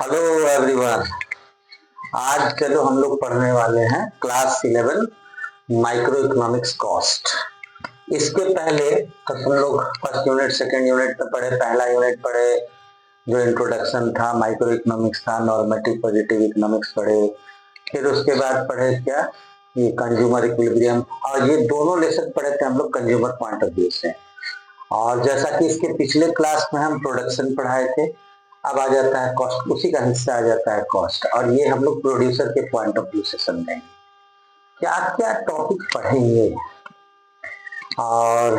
Hello everyone. आज चलो हम लोग पढ़ने वाले हैं क्लास 11 माइक्रो इकोनॉमिक्स कॉस्ट। इसके पहले तो हम लोग फर्स्ट यूनिट सेकेंड यूनिट में पढ़े। पहला यूनिट पढ़े जो इंट्रोडक्शन था, माइक्रो इकोनॉमिक्स था, नॉर्मेटिव पॉजिटिव इकोनॉमिक्स पढ़े। फिर उसके बाद पढ़े क्या, ये कंज्यूमर इक्विलिब्रियम, और ये दोनों लेसन पढ़े थे हम लोग कंज्यूमर पॉइंट ऑफ व्यू से। और जैसा कि इसके पिछले क्लास में हम प्रोडक्शन पढ़ाए थे, अब आ जाता है कॉस्ट, उसी का हिस्सा आ जाता है कॉस्ट। और ये हम लोग प्रोड्यूसर के पॉइंट ऑफ व्यू से समझेंगे क्या क्या टॉपिक पढ़ेंगे और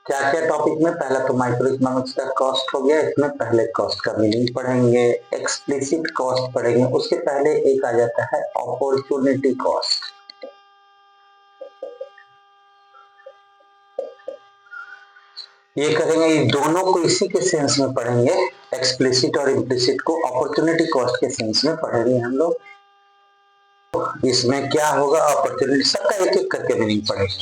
क्या क्या टॉपिक में। पहला तो माइक्रो इकोनॉमिक्स का कॉस्ट हो गया, इसमें पहले कॉस्ट का मीनिंग पढ़ेंगे, एक्सप्लिसिट कॉस्ट पढ़ेंगे। उसके पहले एक आ जाता है अपॉर्चुनिटी कॉस्ट। ये करेंगे, ये दोनों को इसी के सेंस में पढ़ेंगे, एक्सप्लिसिट और इम्प्लिसिट को अपॉर्चुनिटी कॉस्ट के सेंस में पढ़ेंगे हम लोग। इसमें क्या होगा, अपॉर्चुनिटी सबका एक एक करके मीनिंग पढ़ेंगे।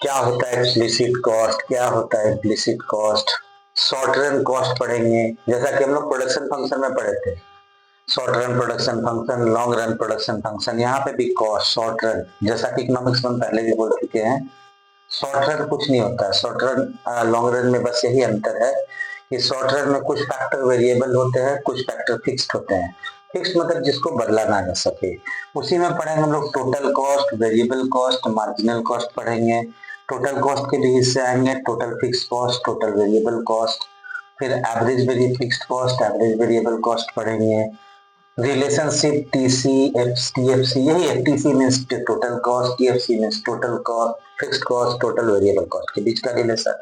क्या होता है एक्सप्लिसिट कॉस्ट, क्या होता है implicit cost, short run cost पढ़ेंगे, जैसा कि हम लोग प्रोडक्शन फंक्शन में पढ़े थे। Short run production function, long run production function, यहाँ पे भी कॉस्ट शॉर्ट रन, जैसा कि इकोनॉमिक्स में पहले भी बोल चुके हैं। शॉर्ट रन कुछ नहीं होता है, शॉर्ट रन लॉन्ग रन में बस यही अंतर है कि शॉर्ट रन में कुछ फैक्टर वेरिएबल होते हैं, कुछ फैक्टर फिक्स्ड होते हैं। फिक्स्ड मतलब जिसको बदला ना जा सके। उसी में पढ़ेंगे हम लोग total cost, variable cost, marginal cost पढ़ेंगे। टोटल कॉस्ट के भी हिस्से आएंगे, total fix cost, total variable cost, फिर average fixed cost, average variable cost पढ़ेंगे। रिलेशनशिप टीसी टीएफसी, यही है। TC means total cost, TFC means total cost, fixed cost, total variable cost के बीच का रिलेशन।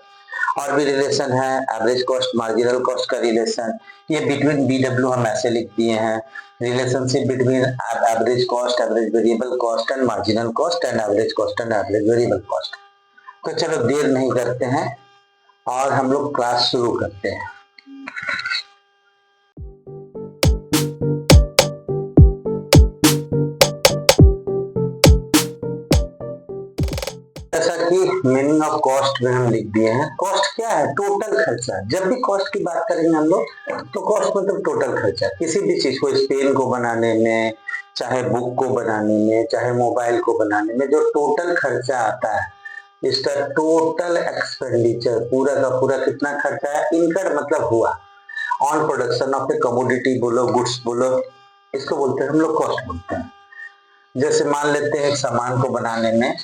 और भी रिलेशन है, एवरेज कॉस्ट मार्जिनल कॉस्ट का रिलेशन। ये बिटवीन बीडब्ल्यू हम ऐसे लिख दिए हैं, relationship between average cost, average variable cost and marginal cost and average cost and average variable cost. तो चलो देर नहीं करते हैं और हम लोग क्लास शुरू करते हैं। जैसा कि मीनिंग ऑफ कॉस्ट में हम लिख दिए हैं, कॉस्ट क्या है, टोटल खर्चा। जब भी कॉस्ट की बात करेंगे हम लोग तो कॉस्ट मतलब टोटल खर्चा, किसी भी चीज को, पेन को बनाने में, चाहे बुक को बनाने में, चाहे मोबाइल को बनाने में, जो टोटल खर्चा आता है, इसका टोटल एक्सपेंडिचर, पूरा का पूरा कितना खर्चा है, इनकर्ड मतलब हुआ on production of A commodity बोलो, गुड्स बोलो, इसको बोलते हैं हम लोग कॉस्ट बोलते हैं। जैसे मान लेते हैं एक सामान को बनाने में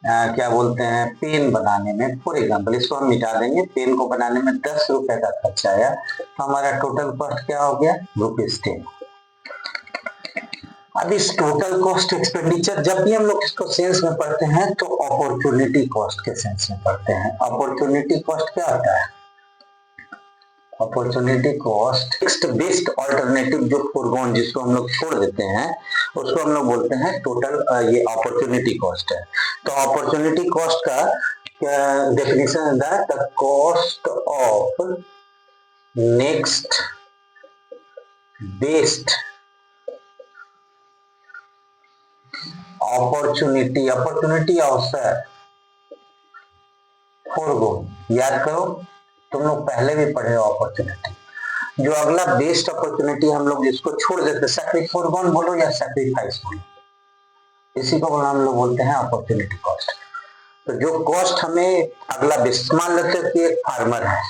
क्या बोलते हैं, पेन बनाने में, फॉर एग्जाम्पल इसको हम मिटा देंगे, पेन को बनाने में 10 रुपए का खर्चा आया, तो हमारा टोटल कॉस्ट क्या हो गया, ₹10। अब इस टोटल कॉस्ट एक्सपेंडिचर जब भी हम लोग इसको सेंस में पढ़ते हैं तो अपॉर्चुनिटी कॉस्ट के सेंस में पढ़ते हैं। अपॉर्चुनिटी कॉस्ट क्या होता है, opportunity cost fixed based alternative, जो फोरगॉन जिसको हम लोग छोड़ देते हैं उसको हम लोग बोलते हैं टोटल, ये अपॉर्चुनिटी कॉस्ट है। तो अपॉर्चुनिटी कॉस्ट का डेफिनेशन है the cost of next based opportunity, opportunity अवसर, फोरगॉन। याद करो, तुम लोग पहले भी पढ़े हो अपॉर्चुनिटी। जो अगला बेस्ट अपॉर्चुनिटी हम लोग जिसको छोड़ देते, फोरगॉन बोलो या सैक्रिफाइस बोलो, इसी को हम लोग बोलते हैं अपॉर्चुनिटी कॉस्ट। तो जो कॉस्ट हमें अगला बेस्ट, मान लेते कि एक फार्मर है,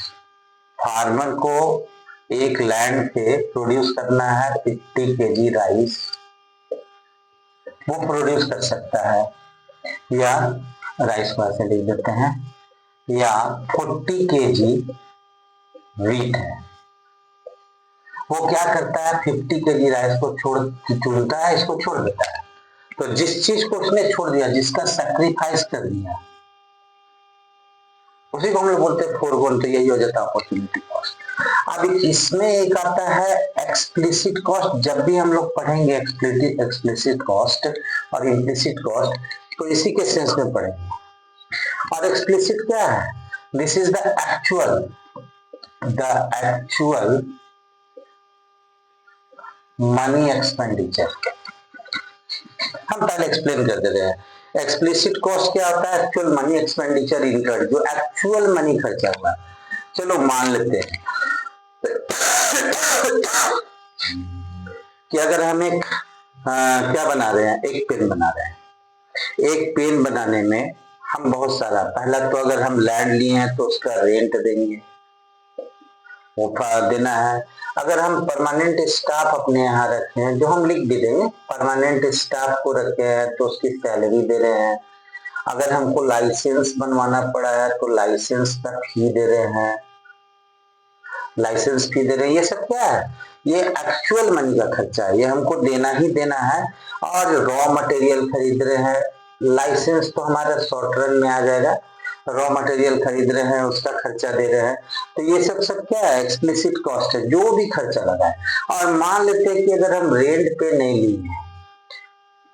फार्मर को एक लैंड पे प्रोड्यूस करना है 50 केजी राइस, वो प्रोड्यूस कर सकता है, या राइस को ऐसे लिख देते हैं, या 40 केजी वीट है। वो क्या करता है, 50 केजी राइस को चुनता है, इसको छोड़ देता है। तो जिस चीज को उसने छोड़ दिया, जिसका सैक्रिफाइस कर दिया, उसी को हम लोग बोलते हैं फोरगॉन। तो यही हो जाता है अपॉर्चुनिटी कॉस्ट। अब इसमें एक आता है एक्सप्लिसिट कॉस्ट। जब भी हम लोग पढ़ेंगे एक्सप्लिसिट कॉस्ट और इम्प्लिसिट कॉस्ट, तो इसी के सेंस में पढ़ेंगे। और एक्सप्लिसिट क्या है, this is the actual money expenditure. हम पहले एक्सप्लेन कर दे रहे हैं। एक्सप्लिसिट कॉस्ट क्या होता है, एक्चुअल मनी एक्सपेंडिचर इनकर्ड, जो एक्चुअल मनी खर्चा हुआ। चलो मान लेते हैं कि अगर हम एक क्या बना रहे हैं, एक पेन बना रहे हैं, एक पेन बनाने में हम बहुत सारा, पहला तो अगर हम लैंड लिए हैं तो उसका रेंट देंगे, वो देना है। अगर हम परमानेंट स्टाफ अपने यहाँ रखे हैं, जो हम लिख भी देंगे, परमानेंट स्टाफ को रखे हैं तो उसकी सैलरी दे रहे हैं। अगर हमको लाइसेंस बनवाना पड़ा है तो लाइसेंस का फी दे रहे हैं, लाइसेंस फी दे रहे हैं। ये सब क्या है, ये एक्चुअल मनी का खर्चा है, ये हमको देना ही देना है। और रॉ मटेरियल खरीद रहे हैं, लाइसेंस तो हमारा शॉर्ट रन में आ जाएगा, रॉ मटेरियल खरीद रहे हैं उसका खर्चा दे रहे हैं। तो ये सब क्या है, एक्सप्लिसिट कॉस्ट है, जो भी खर्चा लगा है। और मान लेते हैं कि अगर हम रेंट पे नहीं लिए,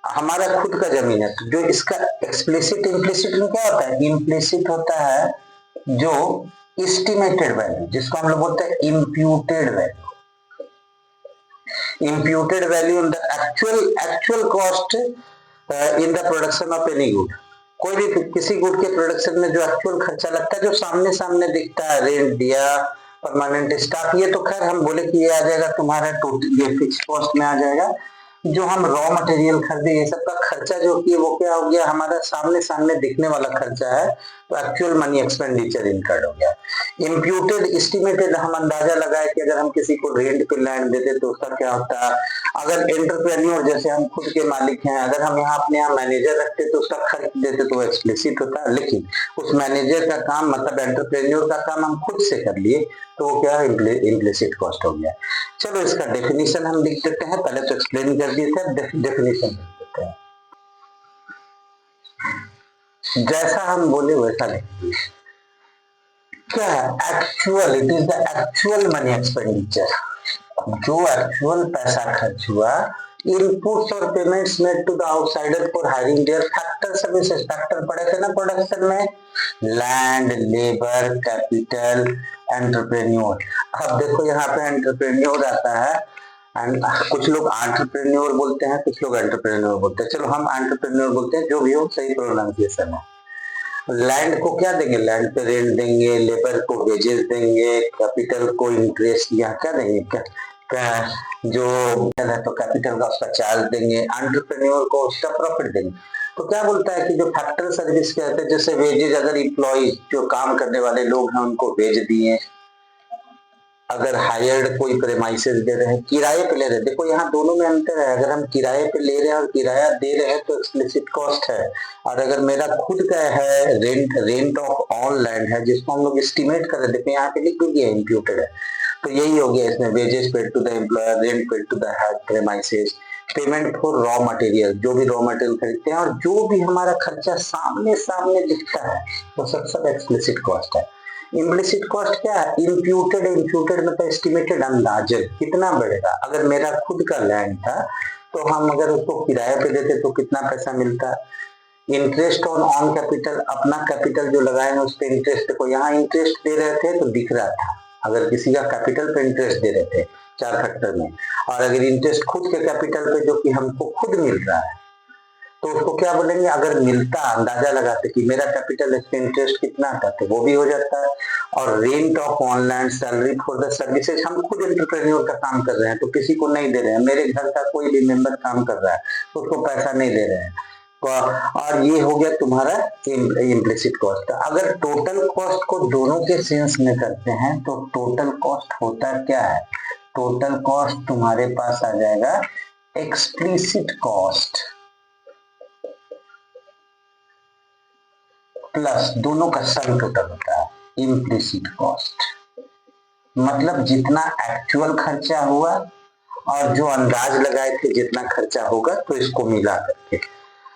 हमारा खुद का जमीन है, तो जो इसका एक्सप्लिसिट, इम्प्लिसिट में क्या होता है, इम्प्लिसिट होता है जो एस्टिमेटेड वैल्यू, जिसको हम लोग बोलते हैं imputed value, imputed value in the actual cost in the production of any good. कोई भी किसी गुड के प्रोडक्शन में जो एक्चुअल खर्चा लगता है, जो सामने सामने दिखता है, रेंट दिया, परमानेंट स्टाफ, ये तो खैर हम बोले कि ये आ जाएगा तुम्हारा टोटल, ये फिक्स कॉस्ट में आ जाएगा। जो हम रॉ मटेरियल खरीदे, ये सब का खर्चा जो कि वो क्या हो गया, हमारा सामने सामने दिखने वाला खर्चा है, तो एक्चुअल मनी एक्सपेंडिचर इनकर्ड हो गया। इम्प्यूटेड, एस्टिमेटेड, हम अंदाजा लगाए कि अगर हम किसी को रेंट पे लैंड देते तो उसका क्या होता है। अगर एंटरप्रेन्योर, जैसे हम खुद के मालिक हैं, अगर हम यहाँ अपने यहाँ मैनेजर रखते तो उसका खर्च देते तो वो एक्सप्लिसिट होता है। लेकिन उस मैनेजर का काम, मतलब एंटरप्रेन्योर का काम हम खुद से कर लिए तो वो क्या, इम्प्लिसिट कॉस्ट हो गया। चलो इसका डेफिनेशन हम लिख देते हैं, पहले तो एक्सप्लेन कर दिए थे, डेफिनेशन लिख देते हैं। जैसा हम बोले वैसा लिखिए। क्या है, actual, it is the actual money expenditure, जो एक्चुअल पैसा खर्च हुआ, इनपुट्स और payments made to the outsider for hiring their factor services. Factor पढ़े थे ना प्रोडक्शन में, लैंड, लेबर, कैपिटल, एंटरप्रेन्योर। अब देखो यहाँ पे एंटरप्रेन्योर आता है, एंड कुछ लोग एंटरप्रेन्योर बोलते हैं, कुछ लोग एंटरप्रेन्योर बोलते हैं। चलो हम एंटरप्रेन्योर बोलते हैं, जो भी हो सही प्रोनाउंसिएशन है। लैंड को क्या देंगे, लैंड पे रेंट देंगे, लेबर को वेजेस देंगे, कैपिटल को इंटरेस्ट या क्या देंगे, जो है तो कैपिटल का उसका चार्ज देंगे, एंटरप्रेन्योर को उसका प्रॉफिट देंगे। तो क्या बोलता है कि जो फैक्टर सर्विस कहते हैं, जैसे वेजेज, अगर इम्प्लॉइज जो काम करने वाले लोग हैं उनको वेज दिए, अगर हायर्ड कोई प्रेमाइसेस दे रहे हैं, किराए पे ले रहे हैं। देखो यहाँ दोनों में अंतर है, अगर हम किराए पे ले रहे हैं और किराया दे रहे हैं तो एक्सप्लिसिट कॉस्ट है, और अगर मेरा खुद का है, रेंट ऑफ ऑन लैंड है, जिसको हम लोग एस्टिमेट कर रहे हैं, देखो यहाँ पे लिख दिया इम्प्यूटेड है, तो यही हो गया इसमें, wages paid to the employer, rent paid to the premises, payment for raw material, जो भी रॉ मटेरियल खरीदते हैं, और जो भी हमारा खर्चा सामने सामने दिखता है वो सब एक्सप्लिसिट कॉस्ट है। इम्प्लिसिट कॉस्ट क्या है, इम्प्यूटेड, इम्प्यूटेड मतलब एस्टिमेटेड, अंदाजन कितना बढ़ेगा। अगर मेरा खुद का लैंड था तो हम अगर उसको किराए पे देते तो कितना पैसा मिलता। इंटरेस्ट ऑन कैपिटल, अपना कैपिटल जो लगाए हैं उस पर इंटरेस्ट, देखो यहाँ इंटरेस्ट दे रहे थे तो दिख रहा था, अगर किसी का कैपिटल पे इंटरेस्ट दे रहे थे 4 फैक्टर में, और अगर इंटरेस्ट खुद के कैपिटल पे जो कि हमको खुद मिल रहा है तो उसको क्या बोलेंगे, अगर मिलता, अंदाजा लगाते कि मेरा कैपिटल इस पे इंटरेस्ट कितना था तो वो भी हो जाता है। और rent of on land, salary for the services, हम खुद एंटरप्रेन्योर का काम कर रहे हैं तो किसी को नहीं दे रहे हैं, मेरे घर का कोई भी मेंबर काम कर रहा है तो उसको पैसा नहीं दे रहे हैं, और ये हो गया तुम्हारा इम्प्लिसिट कॉस्ट। अगर टोटल कॉस्ट को दोनों के सेंस में करते हैं तो टोटल कॉस्ट होता क्या है, टोटल कॉस्ट तुम्हारे पास आ जाएगा एक्सप्लिसिट कॉस्ट प्लस दोनों का सम टोटल होता है इम्प्लिसिट कॉस्ट। मतलब जितना एक्चुअल खर्चा हुआ और जो अंदाज लगाए थे जितना खर्चा होगा, तो इसको मिला करके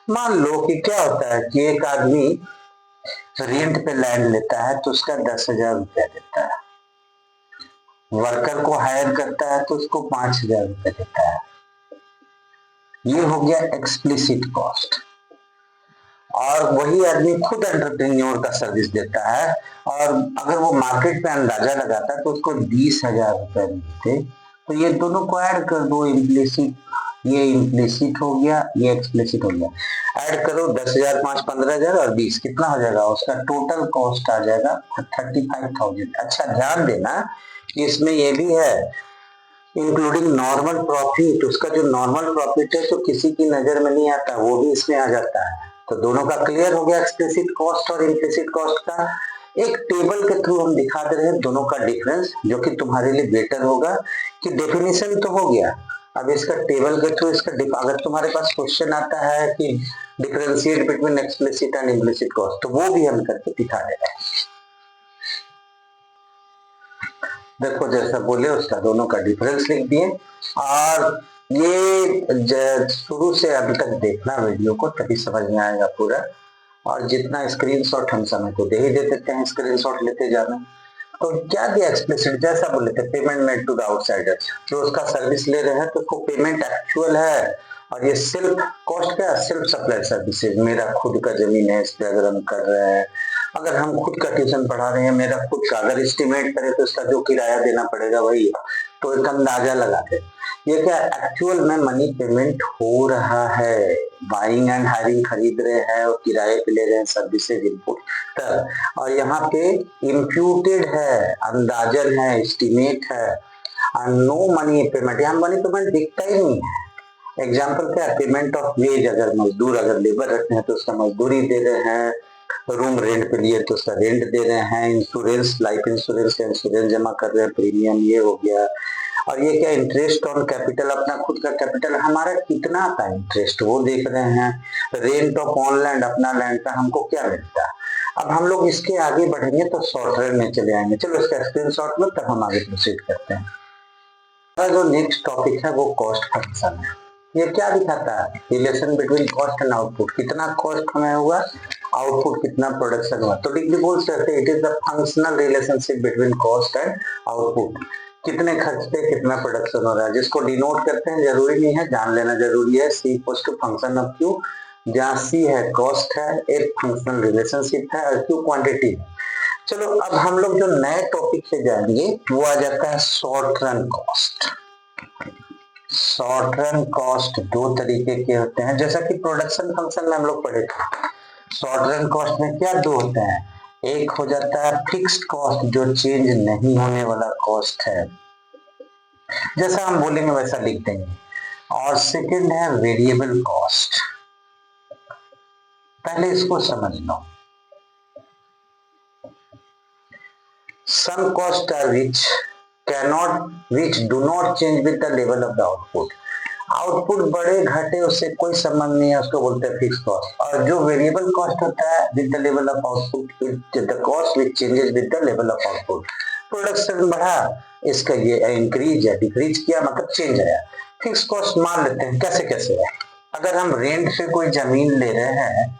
मान लो कि क्या होता है कि एक आदमी रेंट पे लैंड लेता है तो उसका 10,000 रुपया देता है, वर्कर को हायर करता है तो उसको 5,000 रुपया देता है। ये हो गया एक्सप्लिसिट कॉस्ट। और वही आदमी खुद एंटरप्रेन्योर का सर्विस देता है, और अगर वो मार्केट पे अंदाजा लगाता है तो उसको 20,000 रुपए मिलते। तो ये दोनों को ऐड कर दो, इम्प्लिसिट, ये इम्प्लिसिट हो गया, ये एक्सप्लिसिट हो गया। ऐड करो 10,000, 5, 15,000 और 20, कितना हो जाएगा, उसका टोटल कॉस्ट आ जाएगा 35,000। अच्छा ध्यान देना कि इसमें ये भी है इंक्लूडिंग नॉर्मल प्रॉफिट। उसका जो नॉर्मल प्रॉफिट है तो किसी की नजर में नहीं आता, वो भी इसमें आ जाता है। तो दोनों का क्लियर हो गया, एक्सप्लिसिट कॉस्ट और इम्प्लिसिट कॉस्ट का। एक टेबल के थ्रू हम दिखा दे रहे हैं दोनों का डिफरेंस, जो कि तुम्हारे लिए बेटर होगा कि डेफिनेशन तो हो गया, अब इसका टेबल के थ्रू इसका अगर तुम्हारे पास क्वेश्चन आता है कि differentiate between explicit and implicit cost, तो वो भी हम करके दिखा दे रहे हैं। देखो जैसा बोले उसका दोनों का डिफरेंस लिख दिए, और ये शुरू से अभी तक देखना वीडियो को, तभी समझ में आएगा पूरा। और जितना स्क्रीनशॉट हम समय को दे ही दे देते हैं, स्क्रीनशॉट लेते जाना। तो क्या दिया एक्सप्लिसिट, जैसा बोले थे payment made to the outsiders, जो उसका सर्विस ले रहे हैं तो उसको पेमेंट एक्चुअल है। और ये सेल्फ कॉस्ट क्या, सेल्फ सप्लाई सर्विसेज, मेरा खुद का जमीन है, इस पे अगर हम कर रहे हैं, अगर हम खुद का ट्यूशन पढ़ा रहे हैं, मेरा खुद का अगर एस्टिमेट करें तो उसका जो किराया देना पड़ेगा वही, तो एक अंदाजा लगा दे। ये क्या एक्चुअल में मनी पेमेंट हो रहा है, बाइंग एंड हायरिंग खरीद रहे हैं और किराए पे ले रहे हैं सर्विसेज इनपुट तब, और यहाँ पे इम्प्यूटेड है, अंदाजन है, एस्टिमेट है, नो मनी पेमेंट, यहाँ मनी पेमेंट दिखता ही नहीं है। एग्जाम्पल क्या है, पेमेंट ऑफ वेज, अगर मजदूर अगर लेबर रखते हैं तो उसका मजदूरी दे रहे हैं, रूम रेंट पे लिए तो उसका रेंट दे रहे हैं, इंश्योरेंस लाइफ इंश्योरेंस का इंश्योरेंस जमा कर रहे हैं, प्रीमियम ये हो गया। और ये क्या, इंटरेस्ट ऑन कैपिटल, अपना खुद का कैपिटल हमारा कितना आता है इंटरेस्ट वो देख रहे हैं, रेंट ऑफ ऑन लैंड, अपना लैंड का हमको क्या मिलता है। अब हम लोग इसके आगे बढ़ेंगे तो शॉर्ट रन में चले आएंगे, चलो इसका स्क्रीनशॉट में, तब हम आगे प्रोसीड करते हैं। जो नेक्स्ट टॉपिक है वो कॉस्ट फंक्शन है। ये क्या दिखाता है, relation between cost and output, कितना कॉस्ट हमें हुआ, आउटपुट कितना प्रोडक्शन हुआ। तो डिग्री बोल सकते हैं it is the functional relationship between cost and output, कितने खर्च पे कितना प्रोडक्शन हो रहा है, जिसको डिनोट करते हैं, जरूरी नहीं है जान लेना जरूरी है, C equals to function of Q, जहाँ सी है कॉस्ट है, एक फंक्शनल रिलेशनशिप है, और क्यू क्वांटिटी है। चलो अब हम लोग जो नए टॉपिक पे जाएंगे वो आ जाता है short run cost. Short run cost दो तरीके के होते हैं, जैसा कि प्रोडक्शन फंक्शन में हम लोग पढ़े थे। शॉर्ट रन कॉस्ट में क्या दो होते हैं, एक हो जाता है फिक्स्ड कॉस्ट, जो चेंज नहीं होने वाला कॉस्ट है, जैसा हम बोलेंगे वैसा लिख देंगे, और सेकंड है वेरिएबल कॉस्ट। पहले इसको समझ लो। Some costs are which do not change with the level of the output. Output बढ़े घटे उससे कोई संबंध नहीं है, उसको बोलते हैं फिक्स कॉस्ट। और जो वेरिएबल कॉस्ट होता है with the level of output, the cost which changes with the level of output. Production बढ़ा, इसका ये इंक्रीज या डिक्रीज किया, मतलब चेंज आया। फिक्स कॉस्ट मान लेते हैं, कैसे कैसे है, अगर हम रेंट पे कोई जमीन ले रहे हैं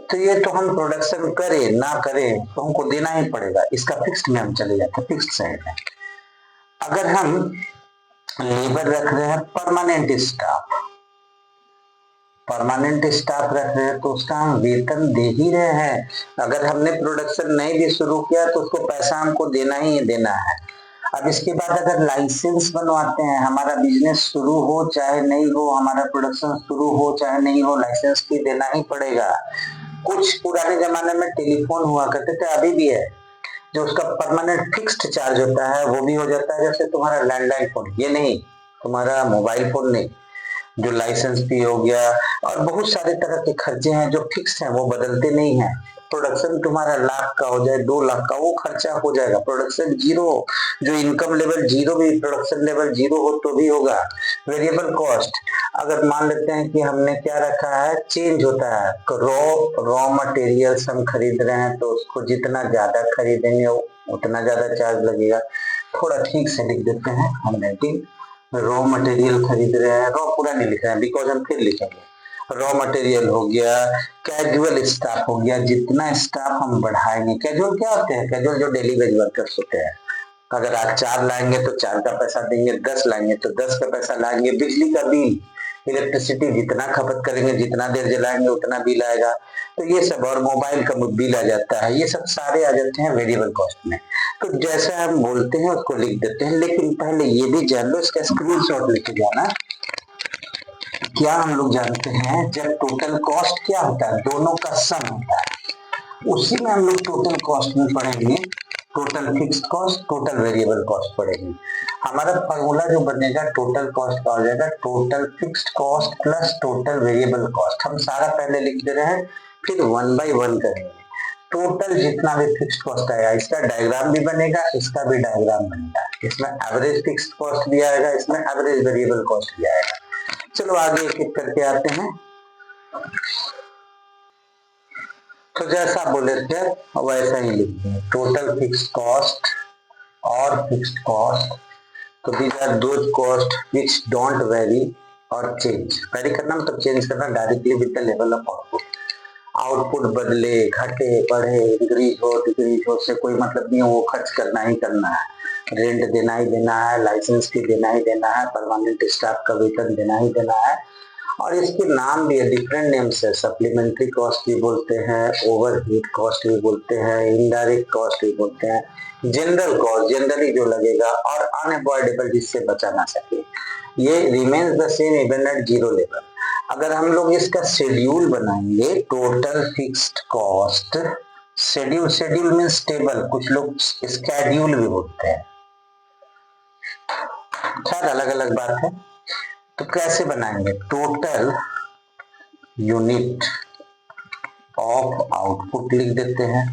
तो ये तो हम प्रोडक्शन करें ना करें तो हमको देना ही पड़ेगा, इसका फिक्स्ड में हम चले जाते हैं, फिक्स्ड साइड में। अगर हम लेबर रख रहे हैं, परमानेंट स्टाफ रख रहे हैं, तो उसका हम वेतन दे ही रहे हैं। अगर हमने प्रोडक्शन नहीं भी शुरू किया तो उसको पैसा हमको देना ही देना है। अब इसके बाद अगर लाइसेंस बनवाते हैं, हमारा बिजनेस शुरू हो चाहे नहीं हो, हमारा प्रोडक्शन शुरू हो चाहे नहीं हो, लाइसेंस भी देना ही पड़ेगा। कुछ पुराने जमाने में टेलीफोन हुआ करते थे, अभी भी है, जो उसका परमानेंट फिक्स्ड चार्ज होता है वो भी हो जाता है, जैसे तुम्हारा लैंडलाइन फोन, ये नहीं तुम्हारा मोबाइल फोन नहीं, जो लाइसेंस फी हो गया, और बहुत सारे तरह के खर्चे हैं जो फिक्स हैं, वो बदलते नहीं है। प्रोडक्शन तुम्हारा लाख का हो जाए 2 लाख का, वो खर्चा हो जाएगा। प्रोडक्शन जीरो, जो इनकम लेवल जीरो भी, प्रोडक्शन लेवल जीरो हो तो भी होगा। वेरिएबल कॉस्ट, अगर मान लेते हैं कि हमने क्या रखा है, चेंज होता है, रॉ मटेरियल्स हम खरीद रहे हैं तो उसको जितना ज्यादा खरीदेंगे उतना ज्यादा चार्ज लगेगा। थोड़ा ठीक से लिख देते हैं हम, रॉ मटेरियल खरीद रहे हैं, रॉ पूरा नहीं लिख रहे हैं बिकॉज हम फिर लिखेंगे। रॉ मटेरियल हो गया, कैजुअल स्टाफ हो गया, जितना स्टाफ हम बढ़ाएंगे। कैजुअल क्या होते हैं, कैजुअल जो डेली वेज वर्कर्स होते हैं, अगर आप 4 लाएंगे तो 4 का पैसा देंगे, 10 लाएंगे तो 10 का पैसा लाएंगे। बिजली का बिल, इलेक्ट्रिसिटी जितना खपत करेंगे, जितना देर जलाएंगे उतना बिल आएगा, तो ये सब, और मोबाइल का बिल आ जाता है, ये सब सारे आ जाते हैं वेरिएबल कॉस्ट में। तो जैसा हम बोलते हैं उसको लिख देते हैं, लेकिन पहले ये भी जान लो, इसका स्क्रीनशॉट लेके जाना। क्या हम लोग जानते हैं, जब टोटल कॉस्ट क्या होता है, दोनों का सम होता है, उसी में हम लोग टोटल कॉस्ट में पढ़ेंगे total fixed cost, total variable cost पड़ेगी। हमारा फॉर्मूला जो बनेगा टोटल कॉस्ट का हो जाएगा total fixed cost plus total variable cost. हम सारा पहले लिख दे रहे हैं, फिर 1 by 1 करेंगे। टोटल जितना भी फिक्स्ड कॉस्ट आएगा, इसका डायग्राम भी बनेगा, इसका भी डायग्राम बनेगा। इसमें एवरेज फिक्स्ड कॉस्ट भी आएगा, इसमें एवरेज वेरिएबल कॉस्ट भी आएगा। चलो आगे एक एक करके आते हैं। तो जैसा बोले थे वैसा ही लिख दें, टोटल फिक्स्ड कॉस्ट और फिक्स्ड कॉस्ट। तो these are those cost which don't vary और चेंज। वेरी करना मतलब चेंज करना directly with the level of output. Output बदले, घटे, बढ़े, इंक्रीज हो, डिक्रीज हो, से कोई मतलब नहीं है, वो खर्च करना ही करना है। रेंट देना ही देना है, लाइसेंस फी देना ही देना है, परमानेंट स्टाफ का वेतन देना ही देना है। और इसके नाम भी है, डिफरेंट नेम्स है। सप्लीमेंट्री कॉस्ट भी बोलते हैं, ओवरहेड कॉस्ट भी बोलते हैं, इनडायरेक्ट कॉस्ट भी बोलते हैं, जनरल कॉस्ट जनरली जो लगेगा, और अनअवॉइडेबल जिससे बचा ना सके। ये remains the same even at zero level. अगर हम लोग इसका शेड्यूल बनाएंगे, total fixed cost schedule, schedule means table, कुछ लोग स्केड्यूल भी बोलते हैं, खैर अलग अलग बात है। तो कैसे बनाएंगे, टोटल यूनिट ऑफ आउटपुट लिख देते हैं,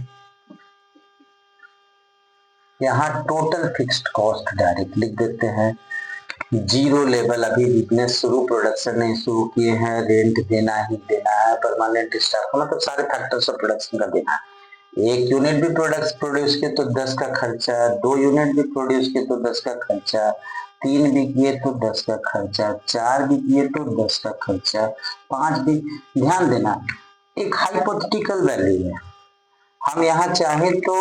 यहां टोटल फिक्स्ड कॉस्ट डायरेक्ट लिख देते हैं। जीरो लेवल, अभी बिजनेस शुरू, प्रोडक्शन नहीं शुरू किए हैं, रेंट देना ही देना है, परमानेंट स्टाफ मतलब सारे फैक्टर्स ऑफ प्रोडक्शन का देना है। एक यूनिट भी प्रोड्यूस किए तो 10 का खर्चा, 2 यूनिट भी प्रोड्यूस किए तो 10 का खर्चा, 3 भी किए तो 10 का खर्चा, 4 भी किए तो 10 का खर्चा, 5 भी। ध्यान देना, एक हाइपोथेटिकल वैल्यू है, हम यहाँ चाहें तो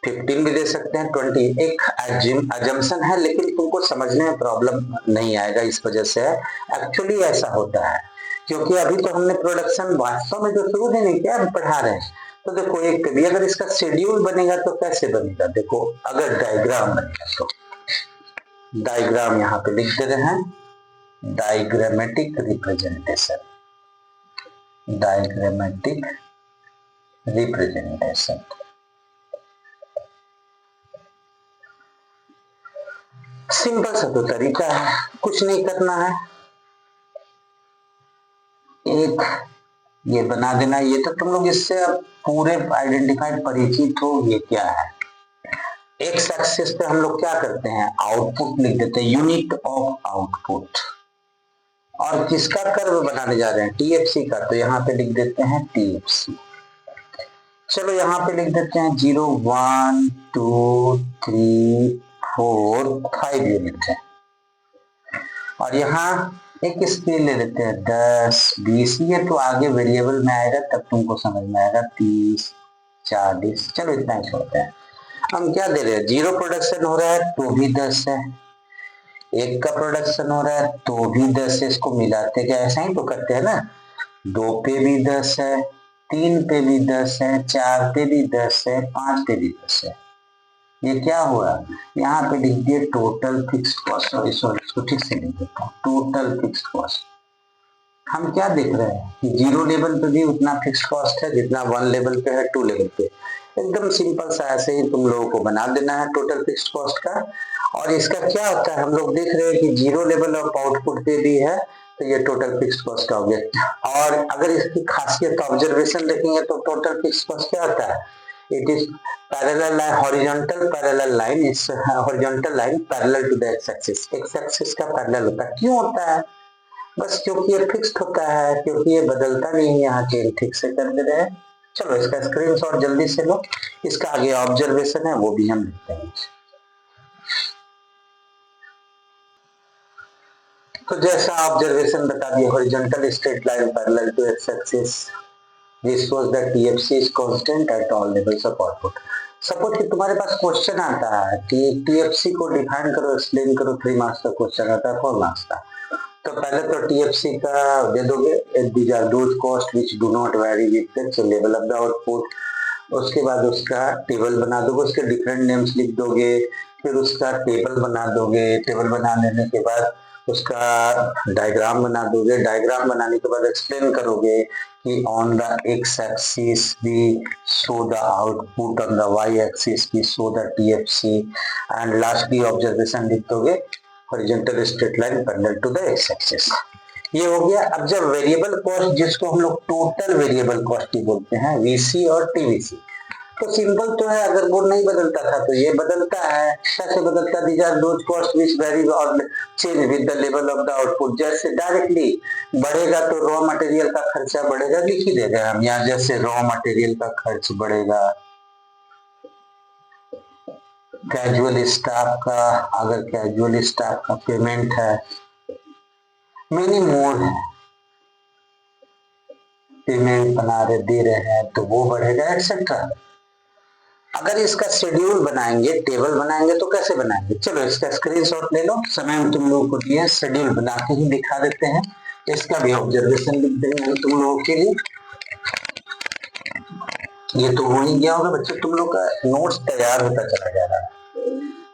15 भी दे सकते हैं, 20, एक अजम्पशन है, लेकिन तुमको समझने में प्रॉब्लम नहीं आएगा इस वजह से। एक्चुअली ऐसा होता है क्योंकि अभी तो हमने प्रोडक्शन वास्तव में जो शुरू नहीं किया, हम पढ़ा रहे हैं। तो देखो, एक भी अगर इसका शेड्यूल बनेगा तो कैसे बनेगा, देखो अगर डायग्राम बनेगा तो डायग्राम यहाँ पे लिख दे रहे हैं, diagrammatic representation, diagrammatic representation. Simple सा तो तरीका है, कुछ नहीं करना है, एक ये बना देना। ये तो तुम लोग इससे अब पूरे आइडेंटिफाइड परिचित हो, ये क्या है। एक्स एक्सिस पे हम लोग क्या करते हैं, आउटपुट लिख देते हैं, यूनिट ऑफ आउटपुट। और किसका कर्व बनाने जा रहे हैं, टीएफसी का, तो यहाँ पे लिख देते हैं टीएफसी। चलो यहाँ पे लिख देते हैं 0, 1, 2, 3, 4, 5 यूनिट है। और यहाँ एक स्केल ले लेते हैं 10, 20, ये तो आगे वेरिएबल में आएगा तब तुमको समझ में आएगा, 30, 40, चलो इतना ही छोड़ते हैं। हम क्या दे रहे हैं, 0 प्रोडक्शन हो रहा है तो भी 10 है, 1 का प्रोडक्शन हो रहा है तो भी 10 है, इसको मिलाते क्या, ऐसा ही तो करते हैं ना। 2 पे भी 10 है, 3 पे भी 10 है, 4 पे भी 10 है, 5 पे भी 10 है। ये क्या हुआ, यहाँ पे लिख दिए टोटल फिक्स्ड कॉस्ट, सॉरी इसको ठीक से लिख देता हूँ, टोटल फिक्स्ड कॉस्ट। हम क्या देख रहे हैं कि 0 लेवल पे भी उतना फिक्स्ड कॉस्ट है जितना 1 लेवल पे है, 2 लेवल पे। एकदम सिंपल सा ऐसे ही तुम लोगों को बना देना है टोटल फिक्स्ड कॉस्ट का। और इसका क्या होता है, हम लोग देख रहे हैं कि 0 लेवल ऑफ आउटपुट पे भी है, तो ये टोटल फिक्स्ड कॉस्ट का हो गया। और अगर इसकी खासियत ऑब्जर्वेशन देखेंगे तो टोटल फिक्स्ड कॉस्ट क्या होता है, it is parallel line, horizontal parallel line, is horizontal line parallel to the X axis, X axis का पैरेलल होता है। क्यों होता है, बस क्योंकि ये फिक्स्ड होता है, क्योंकि ये बदलता नहीं है, यहाँ के ठीक से कर दे रहे हैं। चलो इसका स्क्रीनशॉट जल्दी से लो, इसका आगे ऑब्जर्वेशन है वो भी हम लिखते हैं। तो जैसा ऑब्जर्वेशन बता दिया, horizontal straight line parallel to X axis, this was the TFC is constant at all levels of output. Suppose कि तुम्हारे पास क्वेश्चन आता है कि टीएफसी को डिफाइन करो, एक्सप्लेन करो, 3 मार्क्स का क्वेश्चन आता है, 4 मार्क्स का। तो पहले तो टीएफसी का दे दोगे, these are those cost which do not vary with the level of the output. उसके बाद उसका टेबल बना दोगे, उसके डिफरेंट नेम्स लिख दोगे, फिर उसका टेबल बना दोगे। टेबल बना लेने के बाद उसका डायग्राम बना दोगे। डायग्राम बनाने के बाद एक्सप्लेन करोगे कि on the X axis we show the output, on the Y axis we show the TFC, and lastly observation लिख दोगे horizontal straight line parallel to the X axis. ये हो गया। अब जब वेरिएबल कॉस्ट, जिसको हम लोग टोटल वेरिएबल कॉस्ट ही बोलते हैं, वीसी और टीवीसी, तो सिंपल तो है, अगर वो नहीं बदलता था तो ये बदलता है। कैसे बदलता? These are those cost which vary और change with the level of the output. जैसे डायरेक्टली बढ़ेगा तो रॉ मटेरियल का खर्चा बढ़ेगा, लिख ही देगा हम यहाँ। जैसे रॉ मटेरियल का खर्च बढ़ेगा, कैजुअल स्टाफ का, अगर कैजुअल स्टाफ का पेमेंट है, मेनी मोर है, पेमेंट बना रहे दे रहे हैं तो वो बढ़ेगा, एक्सेट्रा। अगर इसका शेड्यूल बनाएंगे, टेबल बनाएंगे, तो कैसे बनाएंगे? चलो इसका स्क्रीनशॉट ले लो, समय हम तुम लोगों को दिया, शेड्यूल बना के ही दिखा देते हैं। इसका भी ऑब्जर्वेशन लिख देंगे हम तुम लोगों के लिए। ये तो हो ही गया होगा बच्चे, तुम लोग का नोट्स तैयार होता चला जा रहा है।